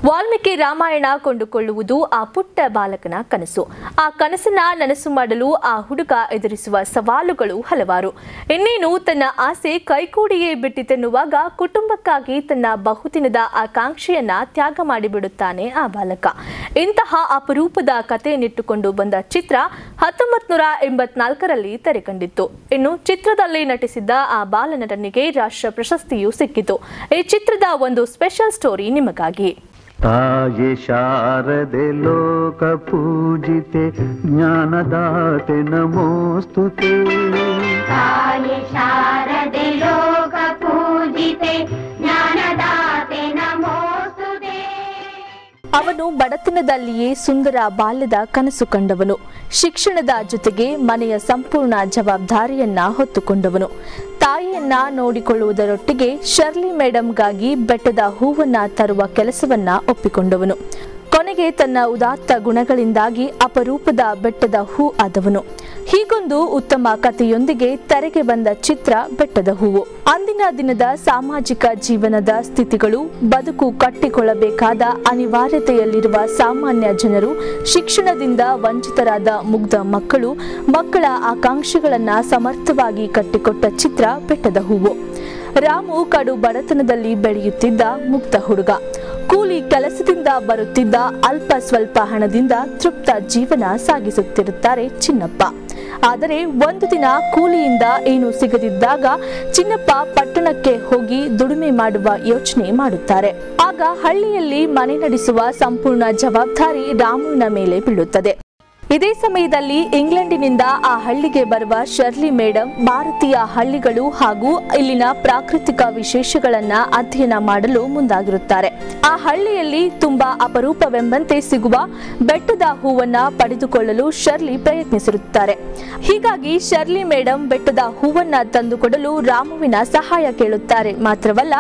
ವಾಲ್ಮೀಕಿ ರಾಮಾಯಣ ಕೊಂಡುಕೊಳ್ಳುವುದು ಆ ಪುಟ್ಟ ಬಾಲಕನ ಕನಸು. ಆ ಕನಸನ್ನ ನನಸು ಮಾಡಲು ಆ ಹುಡುಗ ಎದುರಿಸುವ ಸವಾಲುಗಳು ಹಲವಾರು. ಇನ್ನೇನು ತನ್ನ ಆಸೆ ಕೈಕೂಡಿಯೇ ಬಿಟ್ಟಿತೆನ್ನುವಾಗ ಕುಟುಂಬಕ್ಕಾಗಿ ತನ್ನ ಬಹುದಿನದ ಆಕಾಂಕ್ಷೆಯನ್ನ ತ್ಯಾಗ ಮಾಡಿಬಿಡುತ್ತಾನೆ ಆ ಬಾಲಕ. ಇಂತಹ ಅಪರೂಪದ ಕಥೆಯನ್ನಿಟ್ಟುಕೊಂಡು ಬಂದ ಚಿತ್ರ 1984ರಲ್ಲಿ ತೆರೆಕಂಡಿತ್ತು. ಇನ್ನು ಚಿತ್ರದಲ್ಲಿ ನಟಿಸಿದ್ದ ಆ ಬಾಲನಟನಿಗೆ ರಾಷ್ಟ್ರ ಪ್ರಶಸ್ತಿಯೂ ಸಿಕ್ಕಿತು. ಈ ಚಿತ್ರದ ಒಂದು ಸ್ಪೆಷಲ್ ಸ್ಟೋರಿ ನಿಮಗಾಗಿ. ತಾಯೇ ಶಾರದೆ ಲೋಕ ಪೂಜಿತೆ ಜ್ಞಾನದಾತೆ ನಮೋಸ್ತುತೆ. ತಾಯೇ ಶಾರದೆ ಲೋಕ ಪೂಜಿತೆ ಜ್ಞಾನದಾತೆ ನಮೋಸ್ತುತೆ. ಅವನು ಬಡತನದಲ್ಲಿಯೇ ಸುಂದರ ಬಾಲ್ಯದ ಕನಸು ಕಂಡವನು. ಶಿಕ್ಷಣದ ಜೊತೆಗೆ ಮನೆಯ ಸಂಪೂರ್ಣ ಜವಾಬ್ದಾರಿಯನ್ನ ಹೊತ್ತುಕೊಂಡವನು. ತಾಯಿಯನ್ನ ನೋಡಿಕೊಳ್ಳುವುದರೊಟ್ಟಿಗೆ ಶರ್ಲಿ ಮೇಡಂಗಾಗಿ ಬೆಟ್ಟದ ಹೂವನ್ನ ತರುವ ಕೆಲಸವನ್ನ ಒಪ್ಪಿಕೊಂಡವನು. ಕೊನೆಗೆ ತನ್ನ ಉದಾತ್ತ ಗುಣಗಳಿಂದಾಗಿ ಅಪರೂಪದ ಬೆಟ್ಟದ ಹೂ ಆದವನು. ಹೀಗೊಂದು ಉತ್ತಮ ಕಥೆಯೊಂದಿಗೆ ತೆರೆಗೆ ಬಂದ ಚಿತ್ರ ಬೆಟ್ಟದ ಹೂವು. ಅಂದಿನ ದಿನದ ಸಾಮಾಜಿಕ ಜೀವನದ ಸ್ಥಿತಿಗಳು, ಬದುಕು ಕಟ್ಟಿಕೊಳ್ಳಬೇಕಾದ ಅನಿವಾರ್ಯತೆಯಲ್ಲಿರುವ ಸಾಮಾನ್ಯ ಜನರು, ಶಿಕ್ಷಣದಿಂದ ವಂಚಿತರಾದ ಮುಗ್ಧ ಮಕ್ಕಳು, ಮಕ್ಕಳ ಆಕಾಂಕ್ಷೆಗಳನ್ನ ಸಮರ್ಥವಾಗಿ ಕಟ್ಟಿಕೊಟ್ಟ ಚಿತ್ರ ಬೆಟ್ಟದ ಹೂವು. ರಾಮು ಕಡು ಬಡತನದಲ್ಲಿ ಬೆಳೆಯುತ್ತಿದ್ದ ಮುಗ್ಧ ಹುಡುಗ. ಕೂಲಿ ಕೆಲಸದಿಂದ ಬರುತ್ತಿದ್ದ ಅಲ್ಪ ಸ್ವಲ್ಪ ಹಣದಿಂದ ತೃಪ್ತ ಜೀವನ ಸಾಗಿಸುತ್ತಿರುತ್ತಾರೆ ಚಿನ್ನಪ್ಪ. ಆದರೆ ಒಂದು ದಿನ ಕೂಲಿಯಿಂದ ಏನು ಸಿಗದಿದ್ದಾಗ ಚಿನ್ನಪ್ಪ ಪಟ್ಟಣಕ್ಕೆ ಹೋಗಿ ದುಡಿಮೆ ಮಾಡುವ ಯೋಚನೆ ಮಾಡುತ್ತಾರೆ. ಆಗ ಹಳ್ಳಿಯಲ್ಲಿ ಮನೆ ನಡೆಸುವ ಸಂಪೂರ್ಣ ಜವಾಬ್ದಾರಿ ರಾಮುವಿನ ಮೇಲೆ ಬೀಳುತ್ತದೆ. ಇದೇ ಸಮಯದಲ್ಲಿ ಇಂಗ್ಲೆಂಡಿನಿಂದ ಆ ಹಳ್ಳಿಗೆ ಬರುವ ಶರ್ಲಿ ಮೇಡಂ ಭಾರತೀಯ ಹಳ್ಳಿಗಳು ಹಾಗೂ ಇಲ್ಲಿನ ಪ್ರಾಕೃತಿಕ ವಿಶೇಷಗಳನ್ನ ಅಧ್ಯಯನ ಮಾಡಲು ಮುಂದಾಗಿರುತ್ತಾರೆ. ಆ ಹಳ್ಳಿಯಲ್ಲಿ ತುಂಬಾ ಅಪರೂಪವೆಂಬಂತೆ ಸಿಗುವ ಬೆಟ್ಟದ ಹೂವನ್ನ ಪಡೆದುಕೊಳ್ಳಲು ಶರ್ಲಿ ಪ್ರಯತ್ನಿಸಿರುತ್ತಾರೆ. ಹೀಗಾಗಿ ಶರ್ಲಿ ಮೇಡಂ ಬೆಟ್ಟದ ಹೂವನ್ನ ತಂದುಕೊಡಲು ರಾಮುವಿನ ಸಹಾಯ ಕೇಳುತ್ತಾರೆ. ಮಾತ್ರವಲ್ಲ,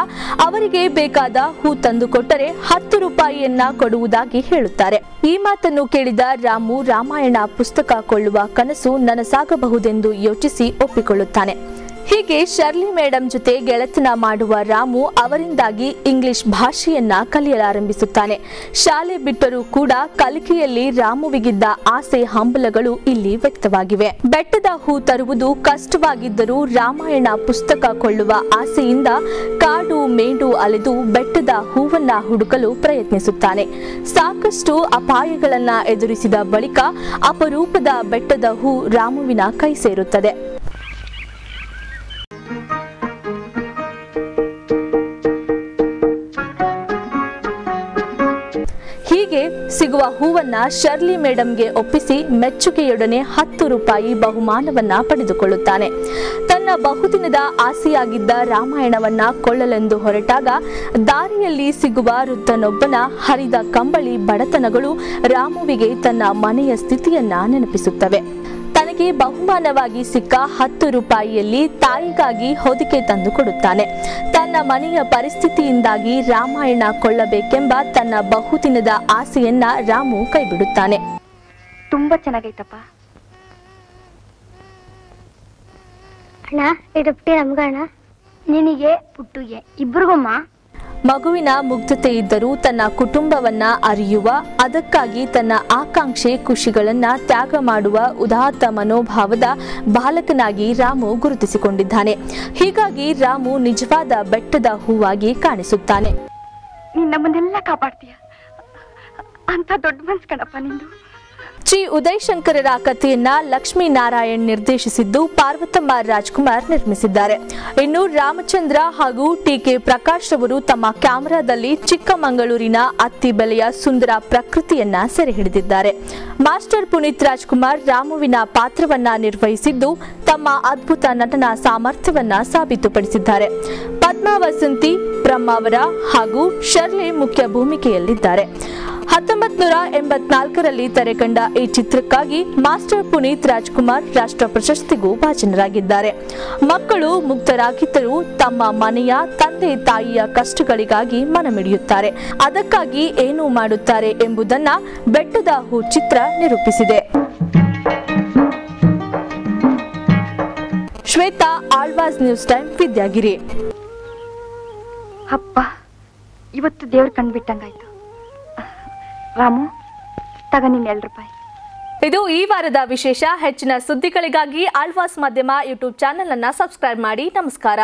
ಅವರಿಗೆ ಬೇಕಾದ ಹೂ ತಂದುಕೊಟ್ಟರೆ 10 ರೂಪಾಯಿಯನ್ನ ಕೊಡುವುದಾಗಿ ಹೇಳುತ್ತಾರೆ. ಈ ಮಾತನ್ನು ಕೇಳಿದ ರಾಮು ರಾಮಾಯಣ ಪುಸ್ತಕ ಕೊಳ್ಳುವ ಕನಸು ನನಸಾಗಬಹುದೆಂದು ಯೋಚಿಸಿ ಒಪ್ಪಿಕೊಳ್ಳುತ್ತಾನೆ. ಹೀಗೆ ಶರ್ಲಿ ಮೇಡಮ್ ಜೊತೆ ಗೆಳೆತನ ಮಾಡುವ ರಾಮು ಅವರಿಂದಾಗಿ ಇಂಗ್ಲಿಷ್ ಭಾಷೆಯನ್ನ ಕಲಿಯಲಾರಂಭಿಸುತ್ತಾನೆ. ಶಾಲೆ ಬಿಟ್ಟರೂ ಕೂಡ ಕಲಿಕೆಯಲ್ಲಿ ರಾಮುವಿಗಿದ್ದ ಆಸೆ ಹಂಬಲಗಳು ಇಲ್ಲಿ ವ್ಯಕ್ತವಾಗಿವೆ. ಬೆಟ್ಟದ ಹೂ ತರುವುದು ಕಷ್ಟವಾಗಿದ್ದರೂ ರಾಮಾಯಣ ಪುಸ್ತಕ ಕೊಳ್ಳುವ ಆಸೆಯಿಂದ ಕಾಡು ಮೇಡು ಅಲೆದು ಬೆಟ್ಟದ ಹೂವನ್ನ ಹುಡುಕಲು ಪ್ರಯತ್ನಿಸುತ್ತಾನೆ. ಸಾಕಷ್ಟು ಅಪಾಯಗಳನ್ನ ಎದುರಿಸಿದ ಬಳಿಕ ಅಪರೂಪದ ಬೆಟ್ಟದ ಹೂ ರಾಮುವಿನ ಕೈ ಸೇರುತ್ತದೆ. ಹೀಗೆ ಸಿಗುವ ಹೂವನ್ನ ಶರ್ಲಿ ಮೇಡಂಗೆ ಒಪ್ಪಿಸಿ ಮೆಚ್ಚುಗೆಯೊಡನೆ 10 ರೂಪಾಯಿ ಬಹುಮಾನವನ್ನ ಪಡೆದುಕೊಳ್ಳುತ್ತಾನೆ. ತನ್ನ ಬಹುದಿನದ ಆಸೆಯಾಗಿದ್ದ ರಾಮಾಯಣವನ್ನ ಕೊಳ್ಳಲೆಂದು ಹೊರಟಾಗ ದಾರಿಯಲ್ಲಿ ಸಿಗುವ ವೃದ್ಧನೊಬ್ಬನ ಹರಿದ ಕಂಬಳಿ ಬಡತನಗಳು ರಾಮುವಿಗೆ ತನ್ನ ಮನೆಯ ಸ್ಥಿತಿಯನ್ನ ನೆನಪಿಸುತ್ತವೆ. ತನಗೆ ಬಹುಮಾನವಾಗಿ ಸಿಕ್ಕ 10 ರೂಪಾಯಿಯಲ್ಲಿ ತಾಯಿಗಾಗಿ ಹೊದಿಕೆ ತಂದು ಕೊಡುತ್ತಾನೆ. ತನ್ನ ಮನೆಯ ಪರಿಸ್ಥಿತಿಯಿಂದಾಗಿ ರಾಮಾಯಣ ಕೊಳ್ಳಬೇಕೆಂಬ ತನ್ನ ಬಹುದಿನದ ಆಸೆಯನ್ನ ರಾಮು ಕೈಬಿಡುತ್ತಾನೆ. ತುಂಬಾ ಚೆನ್ನಾಗೈತಪ್ಪ. ಅಣ್ಣ ಇದಪ್ಪಿ ನಮ್ಗಣ್ಣ, ನಿನಗೆ ಪುಟ್ಟುಗೆ ಇಬ್ಬರಿಗೊಮ್ಮ. ಮಗುವಿನ ಮುಗ್ಧತೆ ಇದ್ದರೂ ತನ್ನ ಕುಟುಂಬವನ್ನ ಅರಿಯುವ, ಅದಕ್ಕಾಗಿ ತನ್ನ ಆಕಾಂಕ್ಷೆ ಖುಷಿಗಳನ್ನ ತ್ಯಾಗ ಮಾಡುವ ಉದಾತ್ತ ಮನೋಭಾವದ ಬಾಲಕನಾಗಿ ರಾಮು ಗುರುತಿಸಿಕೊಂಡಿದ್ದಾನೆ. ಹೀಗಾಗಿ ರಾಮು ನಿಜವಾದ ಬೆಟ್ಟದ ಹೂವಾಗಿ ಕಾಣಿಸುತ್ತಾನೆ. ನೀನ್ ನಮ್ಮನ್ನೆಲ್ಲ ಕಾಪಾಡ್ತೀಯ ಅಂತ ದೊಡ್ಡ ಮನ್ಸ್ ಕಣಪ್ಪ ನಿಂದು. ಶ್ರೀ ಉದಯ್ ಶಂಕರರ ಕಥೆಯನ್ನ ಲಕ್ಷ್ಮೀ ನಾರಾಯಣ್ ನಿರ್ದೇಶಿಸಿದ್ದು ಪಾರ್ವತಮ್ಮ ರಾಜ್ಕುಮಾರ್ ನಿರ್ಮಿಸಿದ್ದಾರೆ. ಇನ್ನು ರಾಮಚಂದ್ರ ಹಾಗೂ ಟಿ.ಕೆ. ಪ್ರಕಾಶ್ ಅವರು ತಮ್ಮ ಕ್ಯಾಮೆರಾದಲ್ಲಿ ಚಿಕ್ಕಮಗಳೂರಿನ ಅತ್ತಿ ಬೆಲೆಯ ಸುಂದರ ಪ್ರಕೃತಿಯನ್ನ ಸೆರೆ ಹಿಡಿದಿದ್ದಾರೆ. ಮಾಸ್ಟರ್ ಪುನೀತ್ ರಾಜ್ಕುಮಾರ್ ರಾಮುವಿನ ಪಾತ್ರವನ್ನ ನಿರ್ವಹಿಸಿದ್ದು ತಮ್ಮ ಅದ್ಭುತ ನಟನಾ ಸಾಮರ್ಥ್ಯವನ್ನ ಸಾಬೀತುಪಡಿಸಿದ್ದಾರೆ. ಪದ್ಮಾ ವಸಂತಿ, ಬ್ರಹ್ಮಾವರ ಹಾಗೂ ಶರ್ಲಿ ಮುಖ್ಯ ಭೂಮಿಕೆಯಲ್ಲಿದ್ದಾರೆ. 1984ರಲ್ಲಿ ತೆರೆಕಂಡ ಈ ಚಿತ್ರಕ್ಕಾಗಿ ಮಾಸ್ಟರ್ ಪುನೀತ್ ರಾಜ್ಕುಮಾರ್ ರಾಷ್ಟ್ರ ಪ್ರಶಸ್ತಿಗೂ ಭಾಜನರಾಗಿದ್ದಾರೆ. ಮಕ್ಕಳು ಮುಗ್ಧರಾಗಿದ್ದರೂ ತಮ್ಮ ಮನೆಯ ತಂದೆ ತಾಯಿಯ ಕಷ್ಟಗಳಿಗಾಗಿ ಮನಮಿಡಿಯುತ್ತಾರೆ. ಅದಕ್ಕಾಗಿ ಏನು ಮಾಡುತ್ತಾರೆ ಎಂಬುದನ್ನ ಬೆಟ್ಟದ ಹೂ ಚಿತ್ರ ನಿರೂಪಿಸಿದೆ. Shweta, Alva's news time, Vidyagiri. ಅಪ್ಪ, ಇವತ್ತು ದೇವ್ರ ಕಂಡ್ಬಿಟ್ಟಂಗಾಯ್ತು. ರಾಮು, ತಗ ನೀನ್ 2 ರೂಪಾಯಿ. ಇದು ಈ ವಾರದ ವಿಶೇಷ. ಹೆಚ್ಚಿನ ಸುದ್ದಿಗಳಿಗಾಗಿ ಆಳ್ವಾಸ್ ಮಾಧ್ಯಮ ಯೂಟ್ಯೂಬ್ ಚಾನೆಲ್ ಅನ್ನು ಸಬ್ಸ್ಕ್ರೈಬ್ ಮಾಡಿ. ನಮಸ್ಕಾರ.